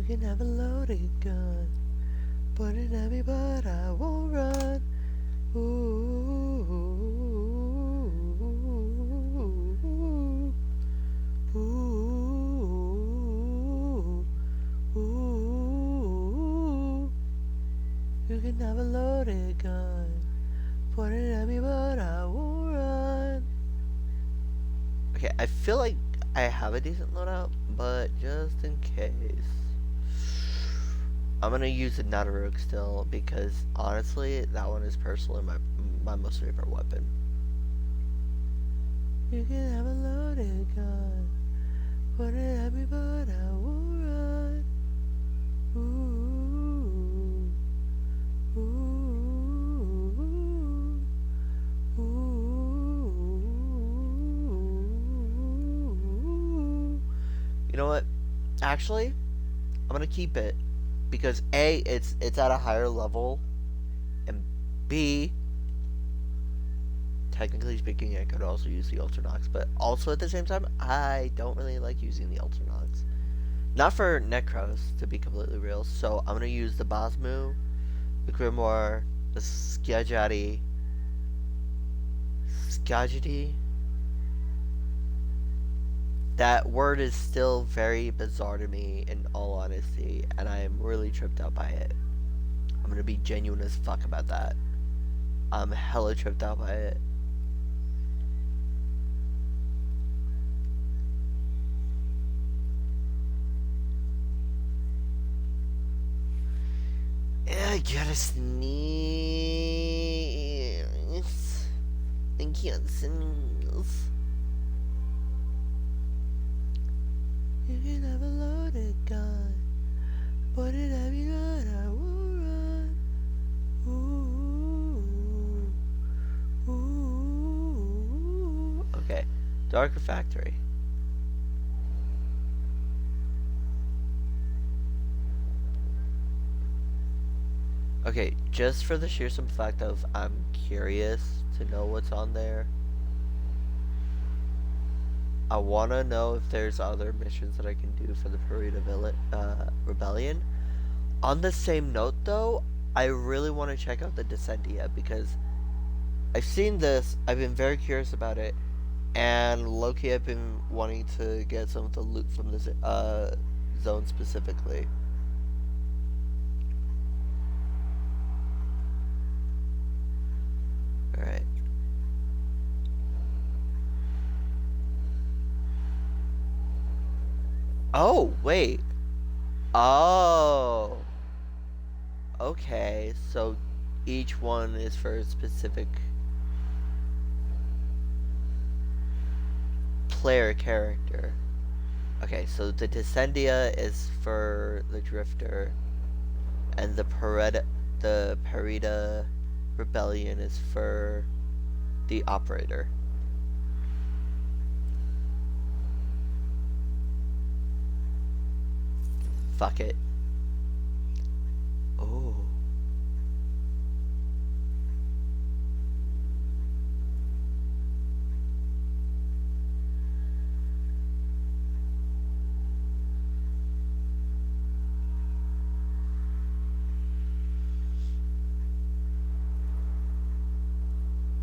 can have a loaded gun. Put it at me, but I won't run. Ooh, ooh, ooh, ooh. You can have a loaded gun. Put it at me, but I won't run. Okay, I feel like I have a decent loadout, but just in case, I'm gonna use the Nadaruk still because honestly, that one is personally my most favorite weapon. You can have a loaded gun. Put it at me, but I won't run. Ooh, ooh, ooh. You know what? Actually, I'm gonna keep it because A, it's at a higher level, and B, technically speaking, I could also use the Ultranox, but also at the same time, I don't really like using the Ultranox. Not for Necros, to be completely real. So I'm gonna use the Bosmu, the Grimoire, the Skagiti. That word is still very bizarre to me, in all honesty, and I am really tripped out by it. I'm gonna be genuine as fuck about that. I'm hella tripped out by it. I gotta sneeze. I can't sneeze. You can have a loaded gun. Put it at me, but I won't run. Ooh, ooh. Okay, Darker Factory. Okay, just for the sheer simple fact of I'm curious to know what's on there. I want to know if there's other missions that I can do for the Purita Rebellion. On the same note, though, I really want to check out the Descendia because I've seen this, I've been very curious about it, and low-key I've been wanting to get some of the loot from this zone specifically. Alright. Oh, wait. Oh. Okay, so each one is for a specific player character. Okay, so the Descendia is for the Drifter, and the Parida Rebellion is for the Operator. Fuck it. Oh.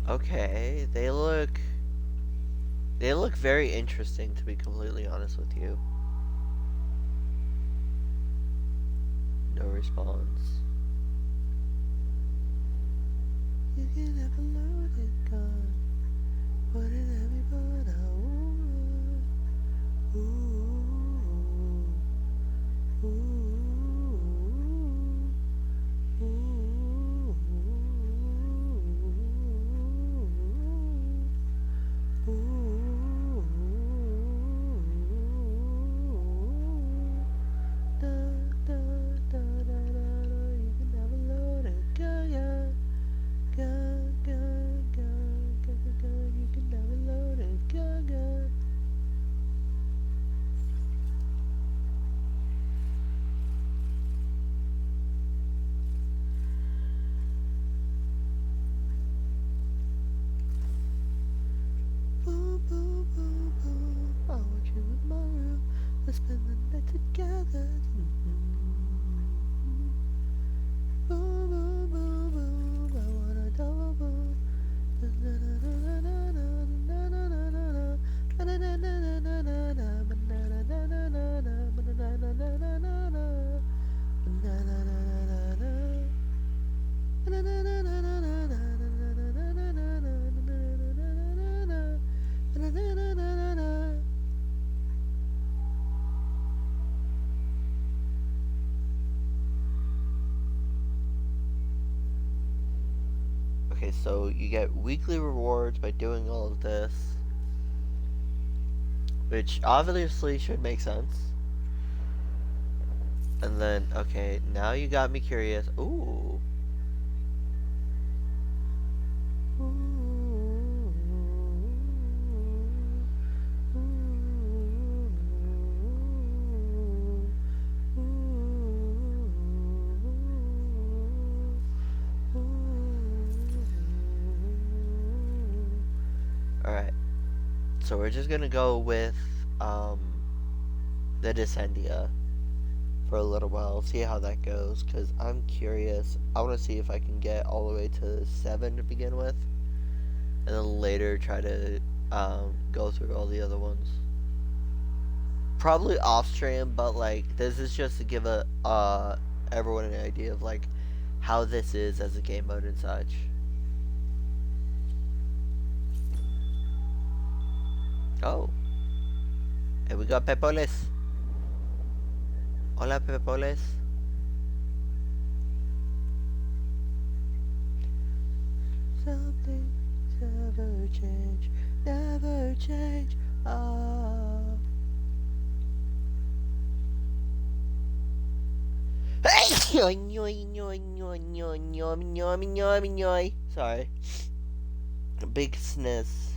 Okay, they look very interesting, to be completely honest with you. No response. You can have a loaded gun. Put it at me, but I won't run. Ooh, ooh, ooh, ooh, da, da, da, da, da, da. You can have a loaded gun, gun, gun. Okay, so you get weekly rewards by doing all of this, which obviously should make sense. And then, okay, now you got me curious. Ooh. Alright. So we're just gonna go with the Descendia for a little while, see how that goes, because I'm curious. I want to see if I can get all the way to 7 to begin with, and then later try to go through all the other ones. Probably off stream, but like this is just to give everyone an idea of like how this is as a game mode and such. Oh, and we got Pepoles. Hola, Pepoles. Something never change, never change. Ah. Sorry. A big sniz.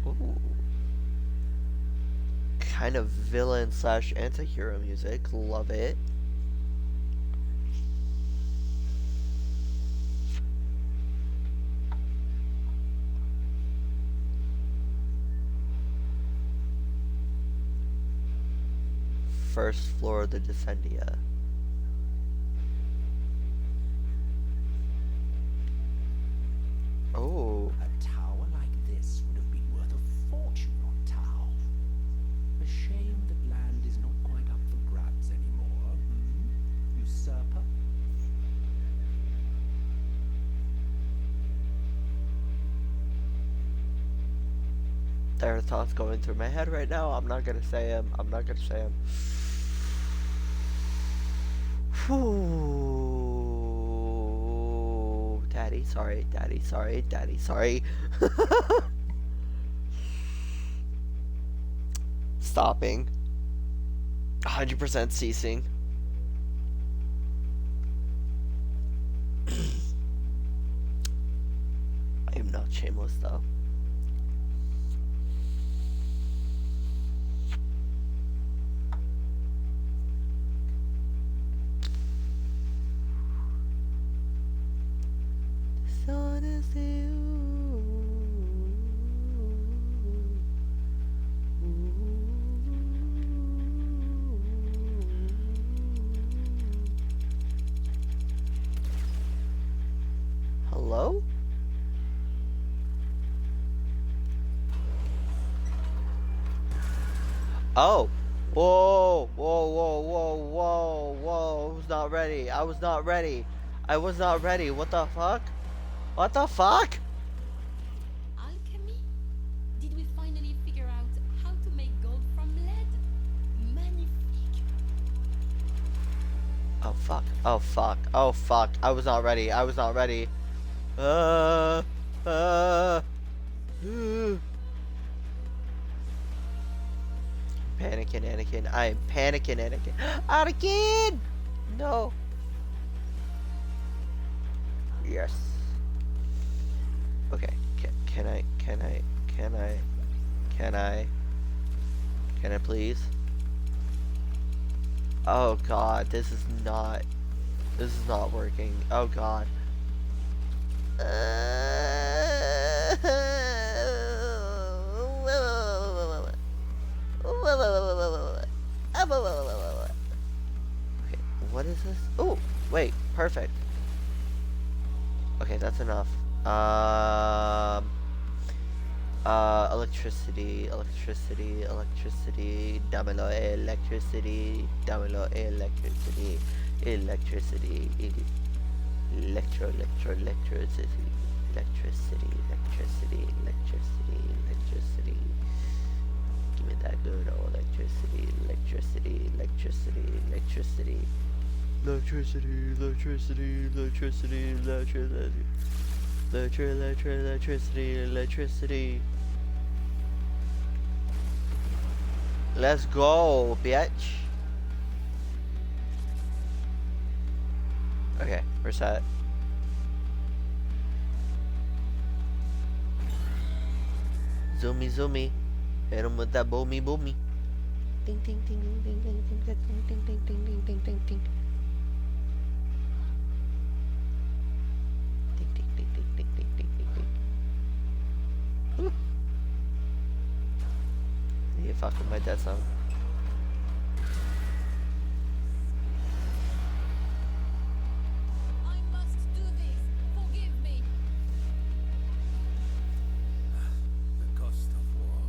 Ooh. Kind of villain / anti-hero music. Love it. First floor of the Descendia. Oh. A tower like this would have been worth a fortune on Tau. A shame that land is not quite up for grabs anymore, usurper? There are thoughts going through my head right now. I'm not gonna say them. I'm not gonna say them. Daddy, sorry. Daddy, sorry. Daddy, sorry. Stopping. 100% ceasing. I am not shameless though. Hello? Oh. Whoa, whoa, whoa, whoa, whoa, whoa. I was not ready. I was not ready. I was not ready. What the fuck? What the fuck? Alchemy? Did we finally figure out how to make gold from lead? Magnifique. Oh fuck. Oh fuck. Oh fuck. I was not ready. I was not ready. Panicking, Anakin. I am panicking, Anakin. Anakin! No. Yes. Okay. Can I please? Oh god, this is not working. Oh god. Okay, what is this? Oh, wait, perfect. Okay, that's enough. Electricity, damelo electricity, electricity, electricity. Electricity, electricity. Electricity, electricity, electricity, electricity. Electricity, electricity. Let's go, bitch. Okay, where's that? Zoomy, zoomy. Hit him with that boomy, boomy. Ding, ding, ding, ding, ding, ding, ding, ding, ding, ding, ding, ding, ding, ding, ding. Ding, ding, ding, ding, ding, ding, ding, ding, ding. Whew. You fucking my dead zone. I must do this. Forgive me. The cost of war.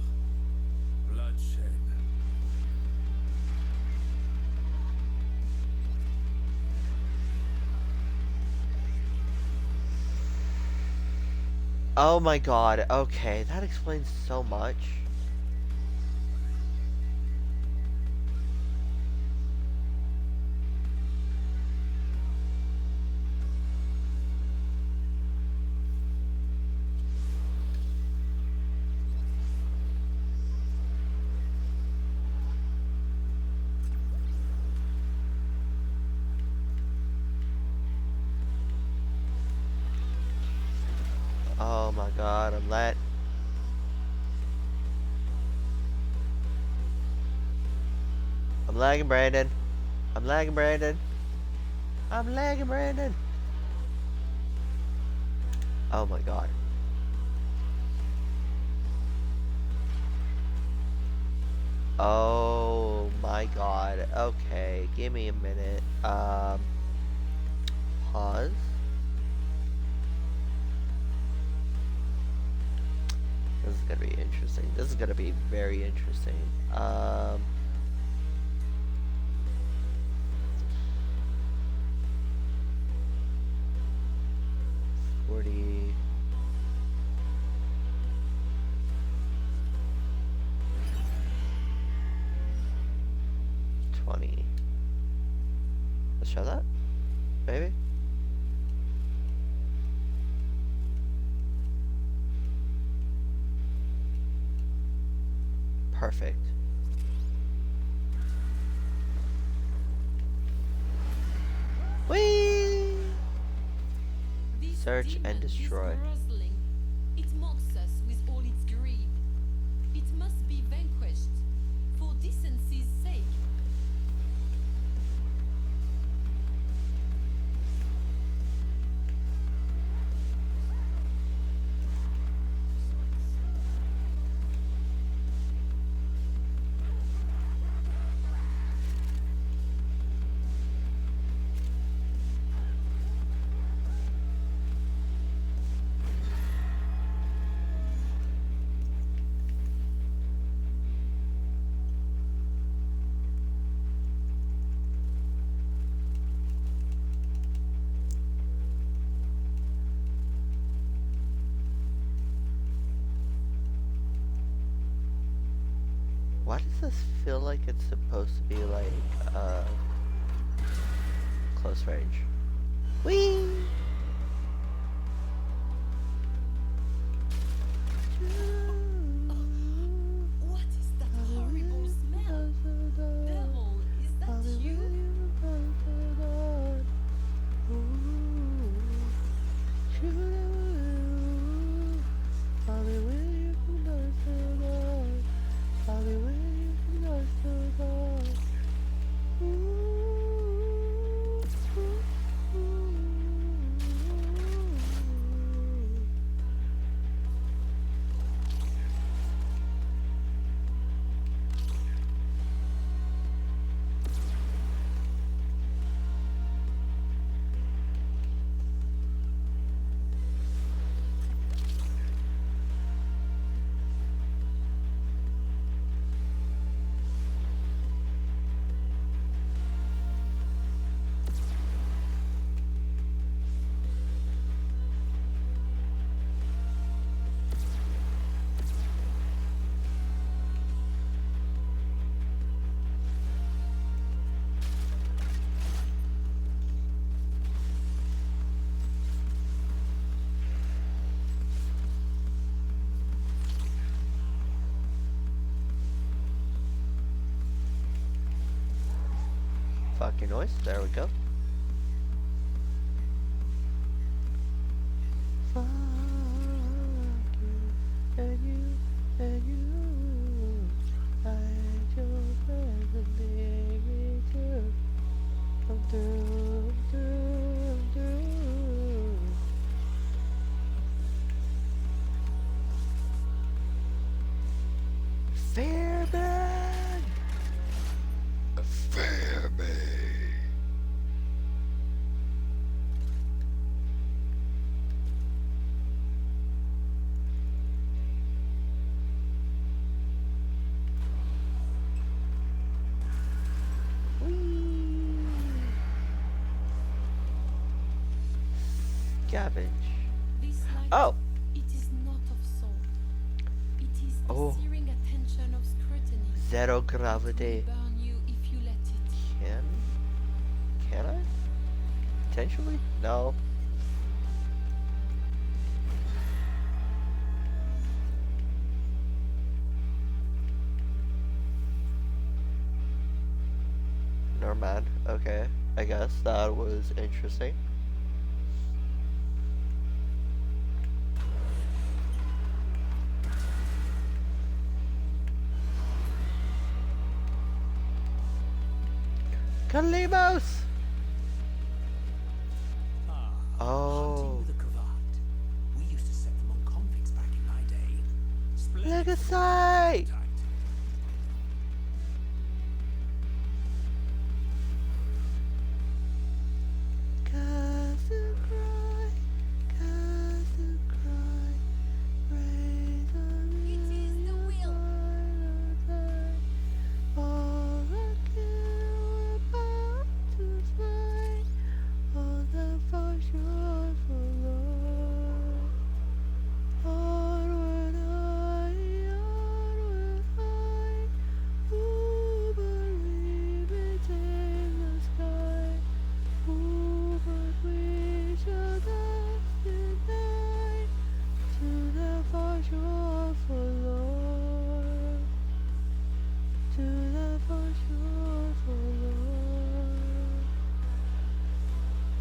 Bloodshed. Oh my god, okay, that explains so much. Oh my god, I'm lagging, Brandon. I'm lagging, Brandon. I'm lagging, Brandon. Oh my god. Oh my god. Okay, give me a minute. Pause. This is gonna be interesting. This is gonna be very interesting. 40. Let's show that. Maybe. Perfect. Whee! This Search demon and destroy. is rustling. It mocks us with all its greed. It must be vanquished for decency's sake. Why does this feel like it's supposed to be like close range? Whee! What is that horrible smell? Devil, is that you? fucking noise. There we go. Fuck you and you and you. I just presently return. Come through, through, through. Fairman! Fairman. Scavenge. This light, Oh! it is not of soul. It is the Oh. searing attention of scrutiny. Zero It gravity. will burn you if you let it. Can I? Potentially? No. Never mind. Okay. I guess that was interesting. Kalimos! Oh. Hunting with a cravat. We used to set them on convicts back in my day. Splendid Legacy! for- Cause to cry, raise on It is the will. all I care about to fly on the far shore for love. Onward I, who believe it's in the sky. Who but we shall destiny to the far shore for love, to the far shore for love,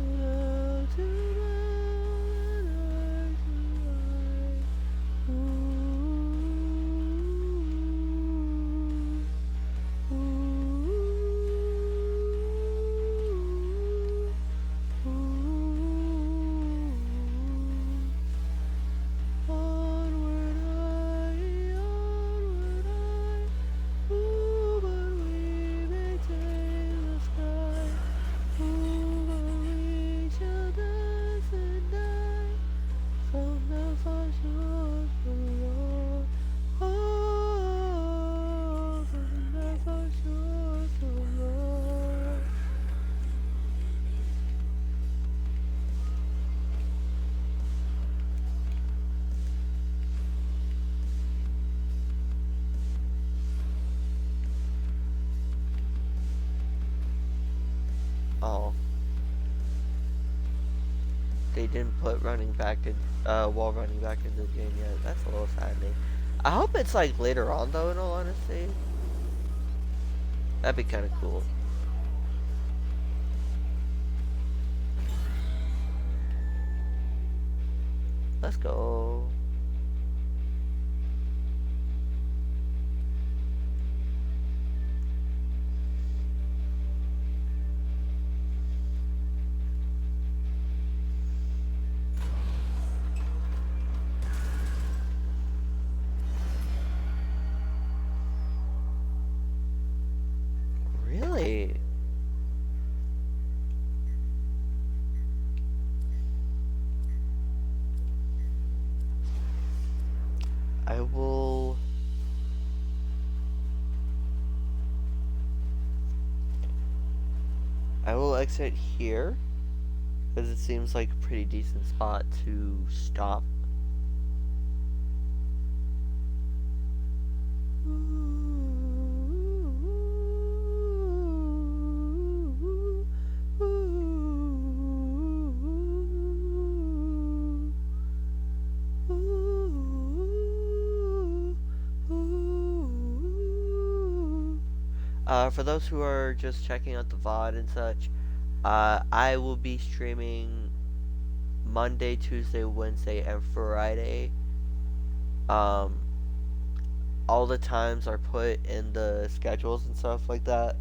love to melt and earth to rise. Onward I, who but we may take the sky, who but we shall dance and die from the far shore below. Oh, from the far shore below. Oh. They didn't put running back in, wall running back into the game yet. That's a little saddening. I hope it's like later on though, in all honesty. That'd be kind of cool. Let's go. Really? I will... I will exit here, because it seems like a pretty decent spot to stop. For those who are just checking out the VOD and such, I will be streaming Monday, Tuesday, Wednesday, and Friday. All the times are put in the schedules and stuff like that.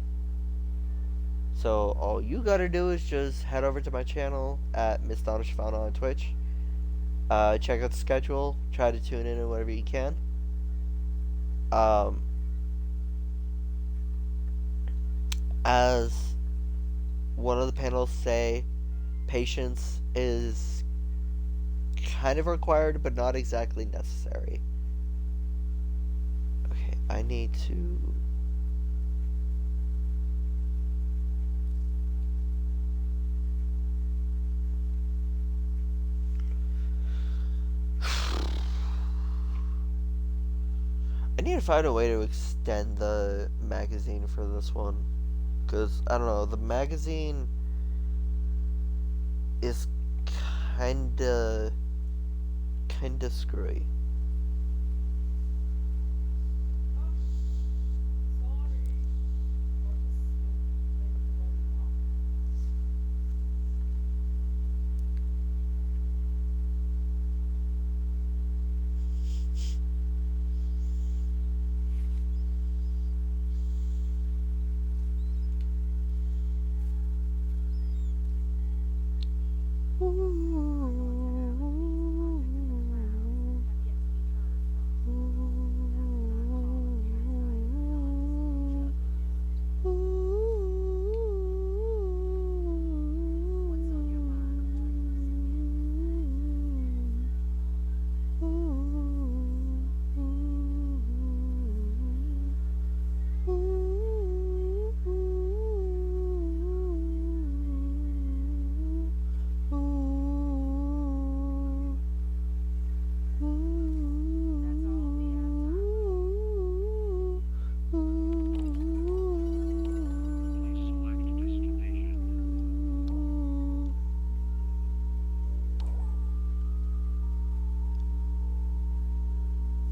So all you gotta do is just head over to my channel at Miss Donish Fauna on Twitch. Check out the schedule. Try to tune in whenever you can. As one of the panels say, patience is kind of required, but not exactly necessary. Okay, I need to... I need to find a way to extend the magazine for this one. Because, I don't know, the magazine is kinda screwy.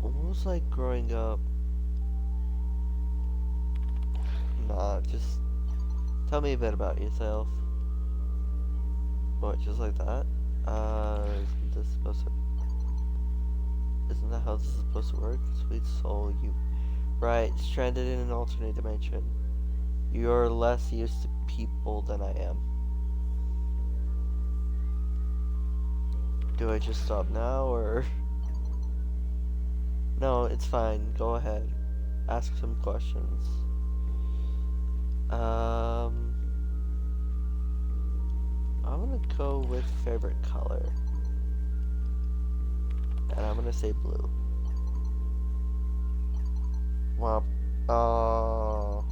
Almost like growing up. Nah, just tell me a bit about yourself. What, just like that? Isn't this supposed to... Isn't that how this is supposed to work? Sweet soul, you... Right, stranded in an alternate dimension. You're less used to people than I am. Do I just stop now, or... No, it's fine. Go ahead. Ask some questions. I'm gonna go with favorite color. And I'm gonna say blue. Wow. Oh.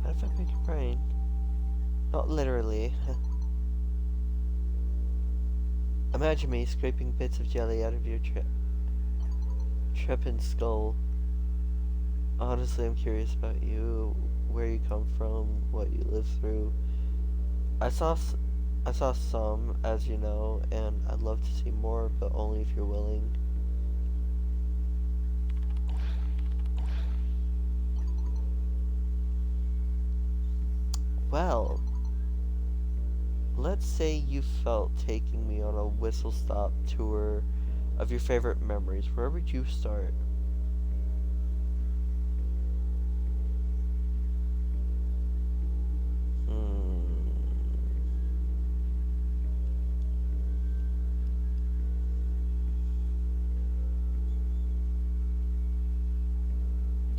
What if I pick your brain? Not literally. Imagine me scraping bits of jelly out of your tripping skull. Honestly, I'm curious about you, where you come from, what you live through. I saw some, as you know, and I'd love to see more, but only if you're willing. Well, let's say you felt taking me on a whistle-stop tour of your favorite memories. Where would you start?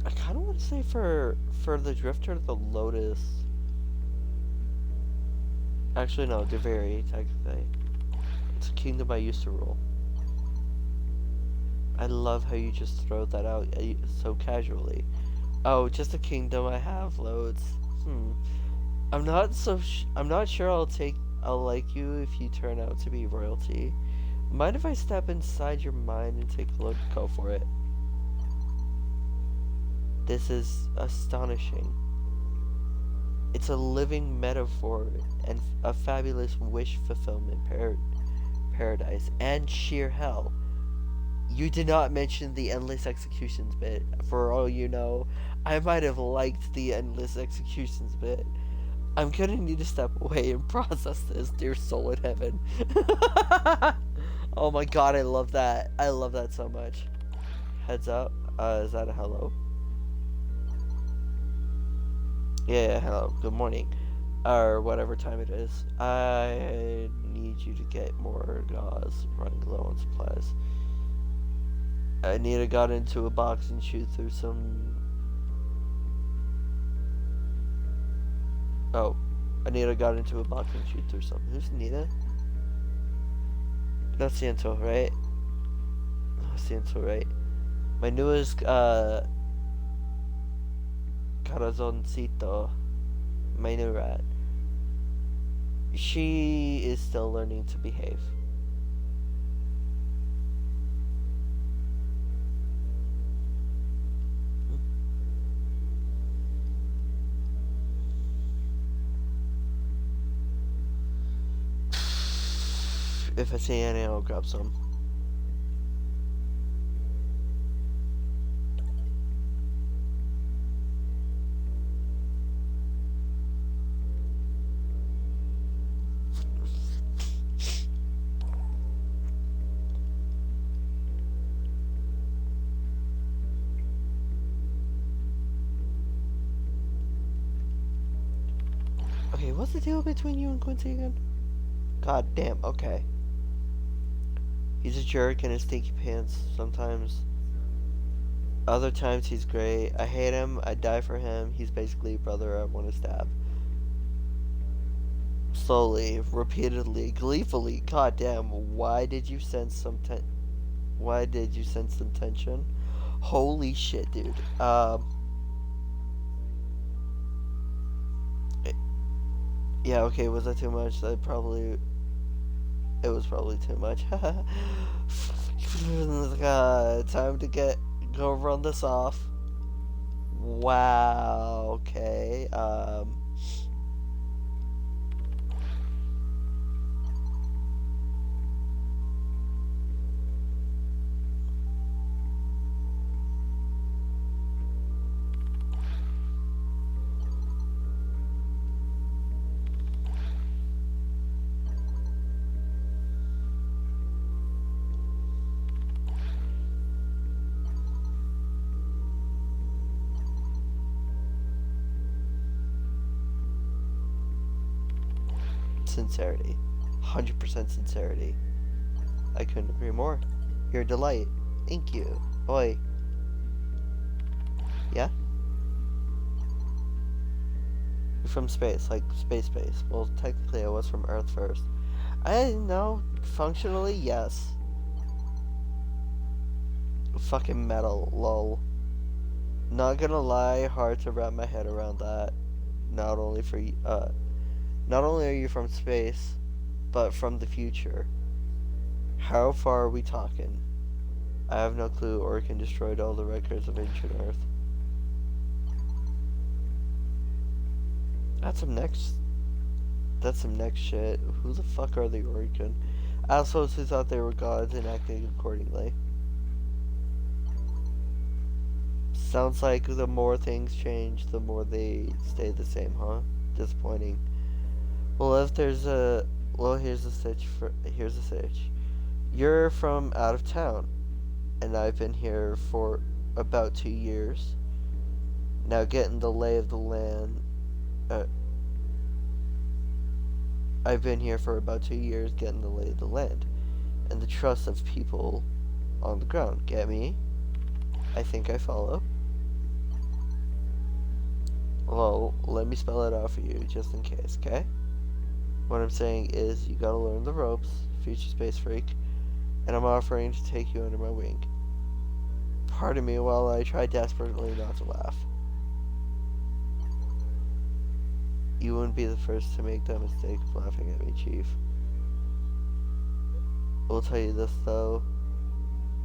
I kind of want to say for the Drifter, the Lotus. Actually, no, Deveri, technically. It's a kingdom I used to rule. I love how you just throw that out so casually. Oh, just a kingdom I have loads. I'm not sure I'll like you if you turn out to be royalty. Mind if I step inside your mind and take a look? Go for it. This is astonishing. It's a living metaphor and a fabulous wish fulfillment paradise and sheer hell. You did not mention the endless executions bit. For all you know, I might have liked the endless executions bit. I'm gonna need to step away and process this, dear soul in heaven. Oh my god, I love that. I love that so much. Heads up. Is that a hello? Yeah, hello. Good morning. Or whatever time it is. I need you to get more gauze. Running low on supplies. I need to got into a box and shoot through some... Oh. Anita got into a box and shoot through some. Who's Anita? That's Santo, right? Oh, Santo, right? My newest, Corazoncito. My new rat. She is still learning to behave. If I see any, I'll grab some. Okay, what's the deal between you and Quincy again? God damn, okay. He's a jerk in his stinky pants sometimes. Other times he's great. I hate him. I die for him. He's basically a brother I want to stab. Slowly, repeatedly, gleefully. God damn, why did you sense some tension? Holy shit, dude. Yeah, okay, was that too much? It was probably too much. Time to go run this off. Wow, okay. Sincerity. 100% sincerity. I couldn't agree more. Your delight. Thank you. Oi. Yeah? You're from space, like space. Well, technically I was from Earth first. I know, functionally, yes. Fucking metal, lol. Not gonna lie, hard to wrap my head around that. Not only are you from space, but from the future. How far are we talking? I have no clue. Orkin destroyed all the records of ancient Earth. That's some next shit. Who the fuck are the Orkin? Assholes who thought they were gods and acting accordingly. Sounds like the more things change, the more they stay the same, huh? Disappointing. Well, here's the sitch. You're from out of town, and I've been here for about 2 years. Now getting the lay of the land. I've been here for about 2 years getting the lay of the land, and the trust of people on the ground. Get me? I think I follow. Well, let me spell it out for you, just in case, okay? What I'm saying is, you gotta learn the ropes, future space freak, and I'm offering to take you under my wing. Pardon me while I try desperately not to laugh. You wouldn't be the first to make that mistake of laughing at me, Chief. I will tell you this, though.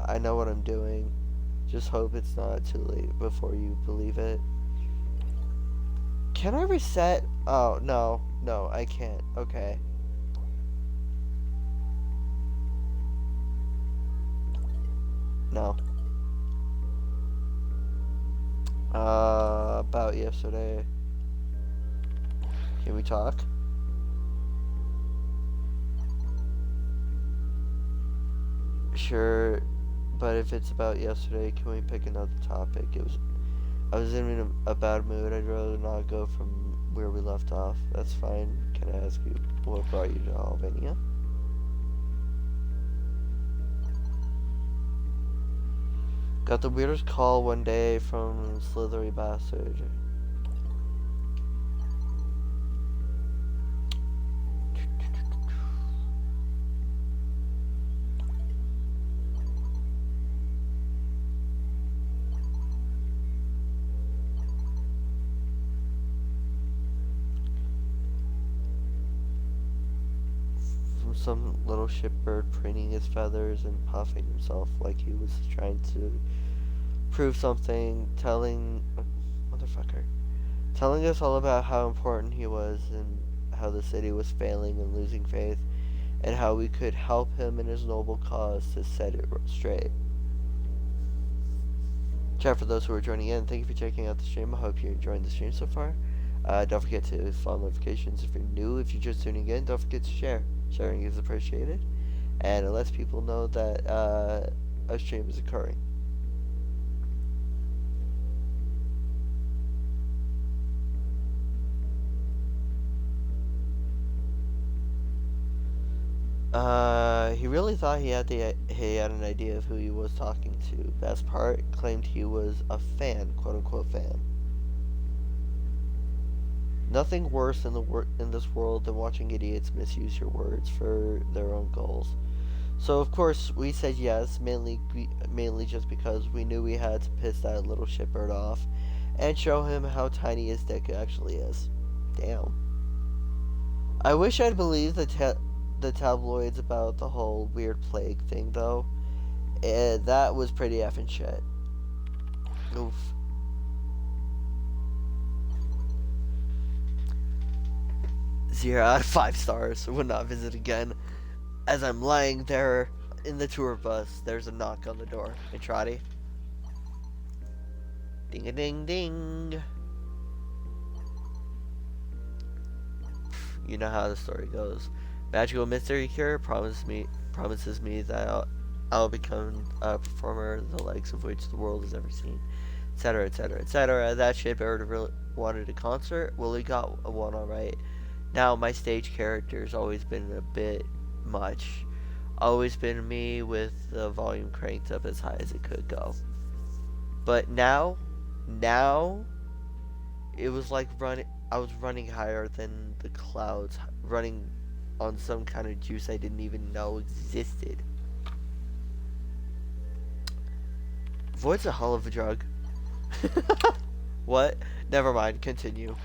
I know what I'm doing. Just hope it's not too late before you believe it. Can I reset? Oh, no. No, I can't. Okay. No. About yesterday. Can we talk? Sure, but if it's about yesterday, can we pick another topic? I was in a bad mood. I'd rather not go from where we left off. That's fine. Can I ask you what brought you to Albania? Got the weirdest call one day from Slithery Bastard. From some little shipbird preening his feathers and puffing himself like he was trying to prove something, telling us all about how important he was and how the city was failing and losing faith, and how we could help him in his noble cause to set it straight. Chat, for those who are joining in, thank you for checking out the stream. I hope you're enjoying the stream so far. Don't forget to follow notifications if you're new. If you're just tuning in, don't forget to share. Sharing is appreciated, and it lets people know that a stream is occurring. He really thought he had an idea of who he was talking to. Best part, claimed he was a fan, quote unquote fan. Nothing worse in this world than watching idiots misuse your words for their own goals. So of course we said yes, mainly just because we knew we had to piss that little shitbird off, and show him how tiny his dick actually is. Damn. I wish I'd believed the tabloids about the whole weird plague thing, though. That was pretty effing shit. Oof. Zero out of 5 stars. Would not visit again. As I'm lying there in the tour bus, there's a knock on the door. Hey, Trotty. Ding a ding ding. You know how the story goes. Magical mystery cure promises me that I'll become a performer the likes of which the world has ever seen, etc., etc., etc. That shitbird really wanted a concert. Well, he got one, all right. Now my stage character's always been a bit much. Always been me with the volume cranked up as high as it could go. But now, it was like I was running higher than the clouds, running on some kind of juice I didn't even know existed. Void's a hell of a drug. What? Never mind, continue.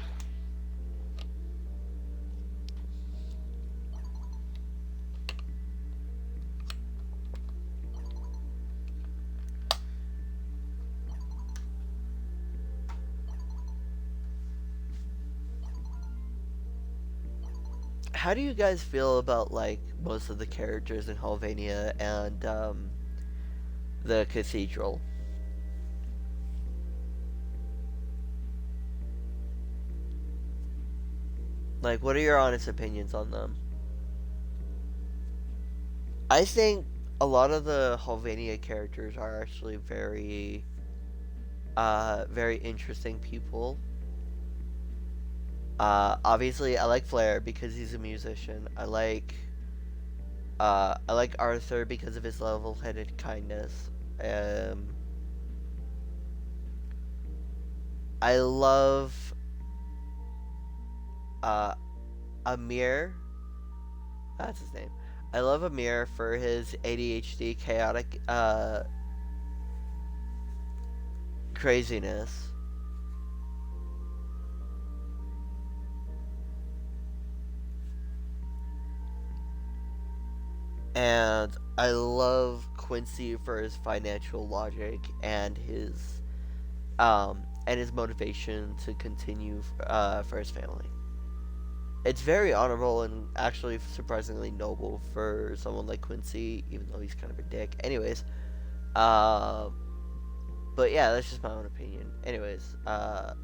How do you guys feel about, like, most of the characters in Halvania and, the cathedral? Like, what are your honest opinions on them? I think a lot of the Halvania characters are actually very, very interesting people. Obviously, I like Flair because he's a musician. I like Arthur because of his level-headed kindness. I love Amir. That's his name. I love Amir for his ADHD chaotic craziness. And I love Quincy for his financial logic and his and his motivation to continue for his family. It's very honorable and actually surprisingly noble for someone like Quincy, even though he's kind of a dick. Anyways, but yeah, that's just my own opinion. Anyways,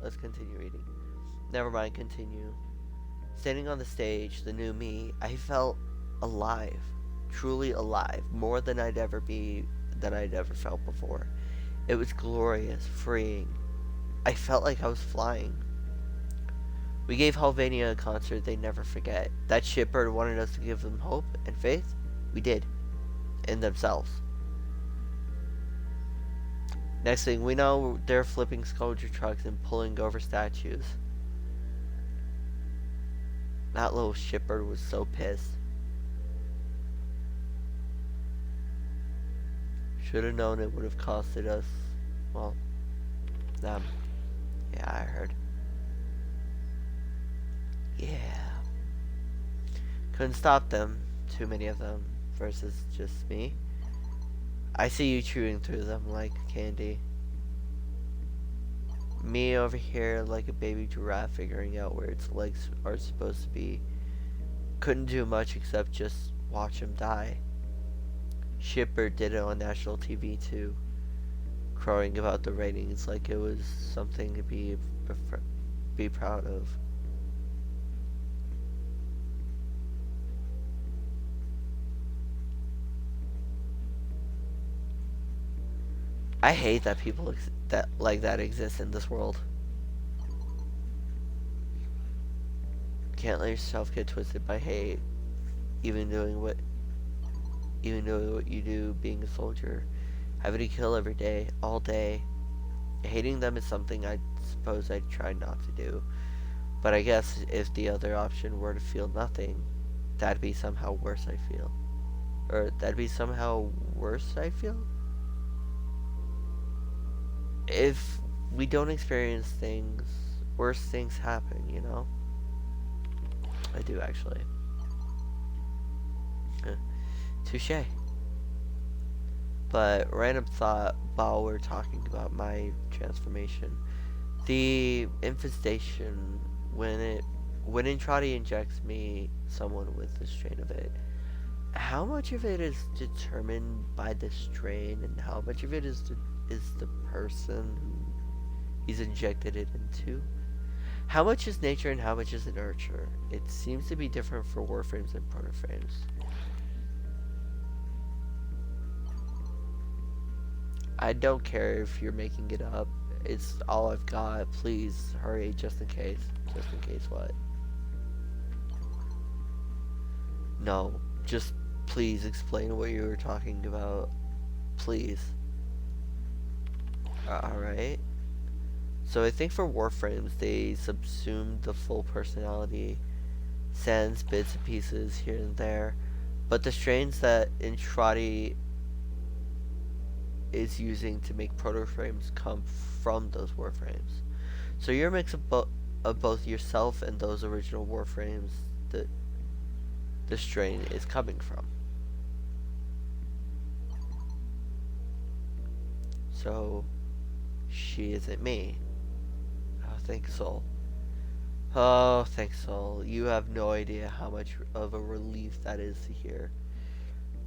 let's continue reading. Never mind, continue. Standing on the stage, the new me, I felt alive, truly alive, more than I'd ever felt before. It was glorious, freeing. I felt like I was flying. We gave Helvania a concert they'd never forget. That shitbird wanted us to give them hope and faith. We did. In themselves. Next thing we know, they're flipping sculpture trucks and pulling over statues. That little shitbird was so pissed. Should have known it would have costed us, well, them. Yeah, I heard. Yeah. Couldn't stop them. Too many of them versus just me. I see you chewing through them like candy. Me over here like a baby giraffe figuring out where its legs are supposed to be. Couldn't do much except just watch him die. Shipper did it on national TV too. Crowing about the ratings like it was something to be proud of. I hate that people that like that exist in this world. Can't let yourself get twisted by hate, even doing what you do, being a soldier, having to kill every day, all day. Hating them is something I suppose I'd try not to do, but I guess if the other option were to feel nothing, that'd be somehow worse. I feel, or that'd be somehow worse. I feel. If we don't experience things, worse things happen, you know? I do, actually. Touché. But, random thought while we're talking about my transformation. The infestation, when Intrati injects someone with the strain of it, how much of it is determined by the strain and how much of it is the person who he's injected it into? How much is nature and how much is nurture? It seems to be different for warframes and protoframes. I don't care if you're making it up. It's all I've got. Please hurry, just in case. Just in case what? No, just please explain what you were talking about. Please. Alright. So I think for warframes, they subsumed the full personality, sans bits and pieces here and there. But the strains that Intrati is using to make protoframes come from those warframes. So you're a mix of both yourself and those original warframes that the strain is coming from. So she isn't me. Oh, thanks, Soul. Oh, thanks, Soul. You have no idea how much of a relief that is to hear.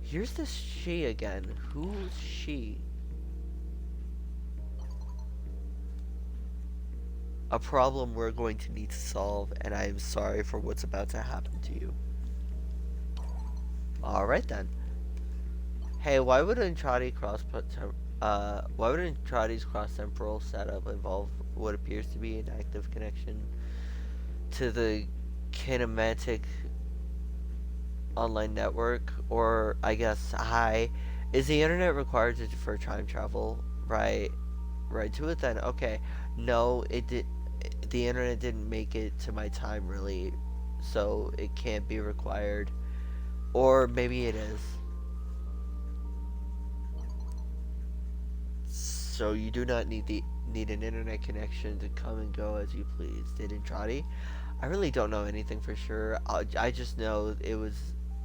Here's this she again. Who's she? A problem we're going to need to solve, and I am sorry for what's about to happen to you. Alright then. Hey, why would Intrati's cross-temporal setup involve what appears to be an active connection to the kinematic online network? Or, I guess, hi. Is the internet required for time travel? Right to it then. Okay. No, the internet didn't make it to my time really, so it can't be required. Or maybe it is. So you do not need an internet connection to come and go as you please. Did Intrati? I really don't know anything for sure. I just know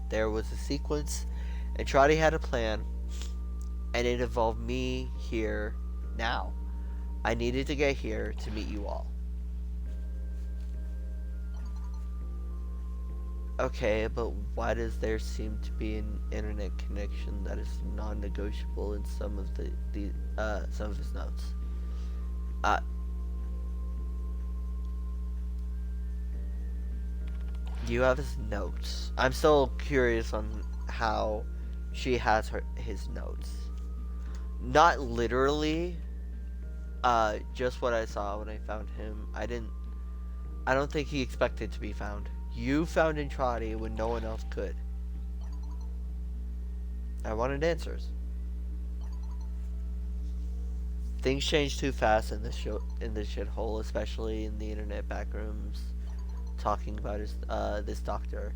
there was a sequence. Intrati had a plan, and it involved me here now. I needed to get here to meet you all. Okay, but why does there seem to be an internet connection that is non-negotiable in some of some of his notes? You have his notes. I'm still curious on how she has his notes. Not literally, just what I saw when I found him. I don't think he expected to be found. You found Entrati when no one else could. I wanted answers. Things change too fast in this shithole, especially in the internet backrooms, talking about this doctor.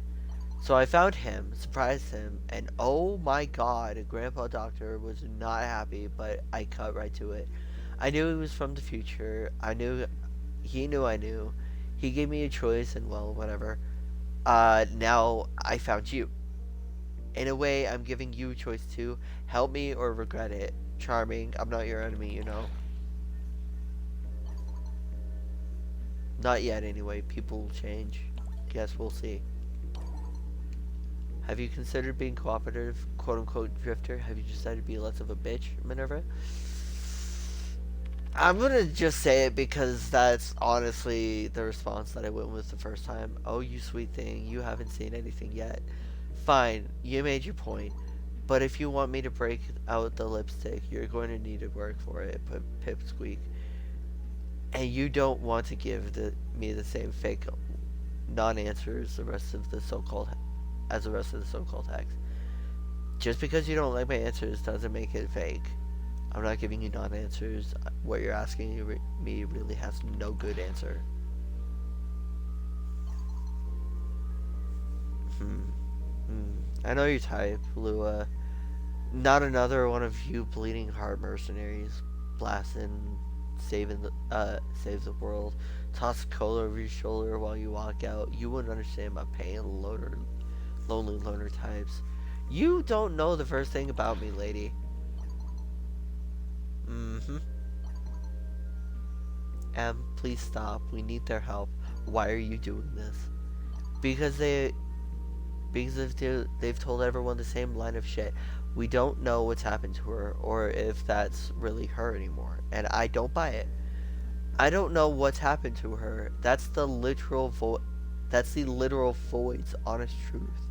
So I found him, surprised him, and oh my god, Grandpa Doctor was not happy, but I cut right to it. I knew he was from the future. He knew I knew. He gave me a choice, and well, whatever. Now I found you. In a way, I'm giving you a choice too. Help me or regret it. Charming, I'm not your enemy, you know. Not yet, anyway. People will change. Guess we'll see. Have you considered being cooperative, quote-unquote, drifter? Have you decided to be less of a bitch, Minerva? I'm gonna just say it because that's honestly the response that I went with the first time. Oh, you sweet thing, you haven't seen anything yet. Fine, you made your point. But if you want me to break out the lipstick, you're going to need to work for it, Pipsqueak. And you don't want to give me the same fake non-answers the rest of the so-called hacks. Just because you don't like my answers doesn't make it fake. I'm not giving you non-answers. What you're asking me really has no good answer. I know your type, Lua. Not another one of you bleeding heart mercenaries. Blasting, saves the world. Toss cola over your shoulder while you walk out. You wouldn't understand my pain, lonely loner types. You don't know the first thing about me, lady. Please stop. We need their help. Why are you doing this? Because they've told everyone the same line of shit. We don't know what's happened to her, or if that's really her anymore. And I don't buy it. I don't know what's happened to her. That's the literal void's honest truth.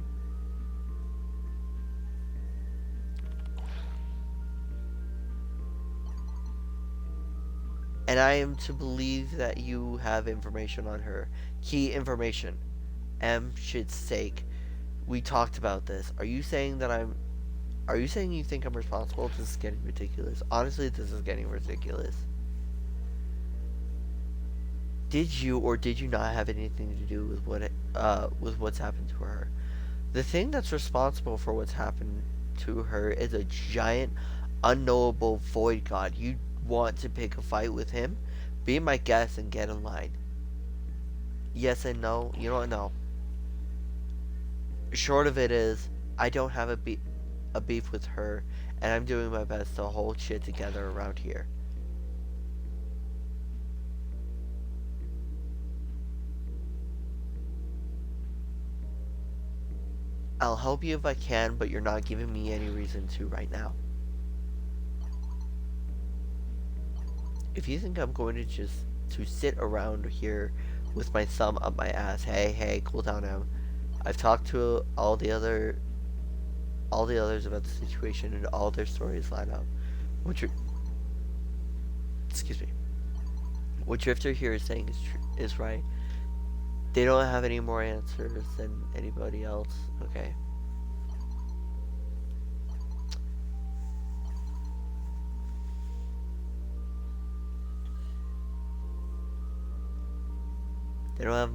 And I am to believe that you have information on her. Key information. Shit's sake. We talked about this. Are you saying you think I'm responsible? This is getting ridiculous. Honestly, this is getting ridiculous. Did you or did you not have anything to do with what's happened to her? The thing that's responsible for what's happened to her is a giant, unknowable void god. You want to pick a fight with him? Be my guest and get in line. Yes and no. You don't know. Short of it is, I don't have a beef with her, and I'm doing my best to hold shit together around here. I'll help you if I can, but you're not giving me any reason to right now. If you think I'm going to sit around here with my thumb up my ass, hey, cool down now. I've talked to all the others about the situation, and all their stories line up. What Drifter here is saying is right. They don't have any more answers than anybody else. Okay. They don't have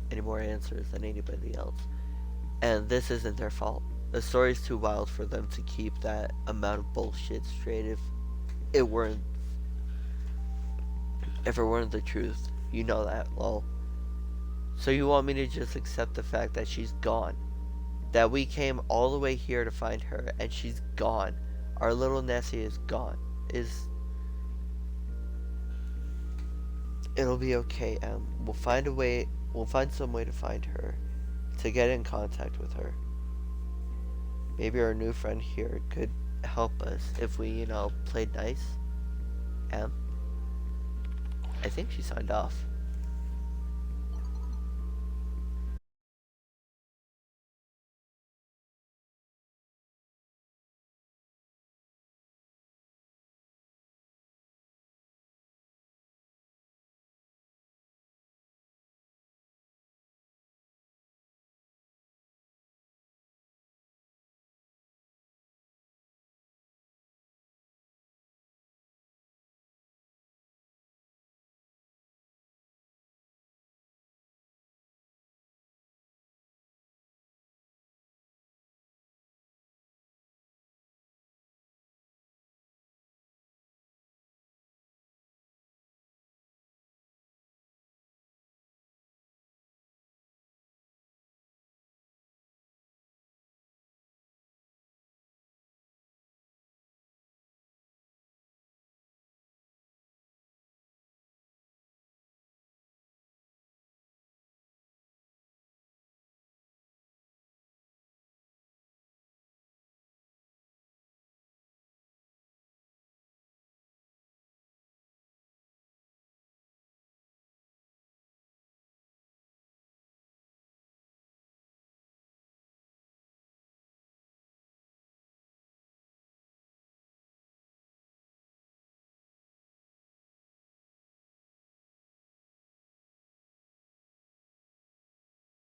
any more answers than anybody else. And this isn't their fault. The story's too wild for them to keep that amount of bullshit straight if it weren't the truth. You know that, lol. So you want me to just accept the fact that she's gone? That we came all the way here to find her and she's gone. Our little Nessie is gone. It'll be okay, Em. We'll find a way. We'll find some way to find her, to get in contact with her. Maybe our new friend here could help us if we, played nice. Em? I think she signed off.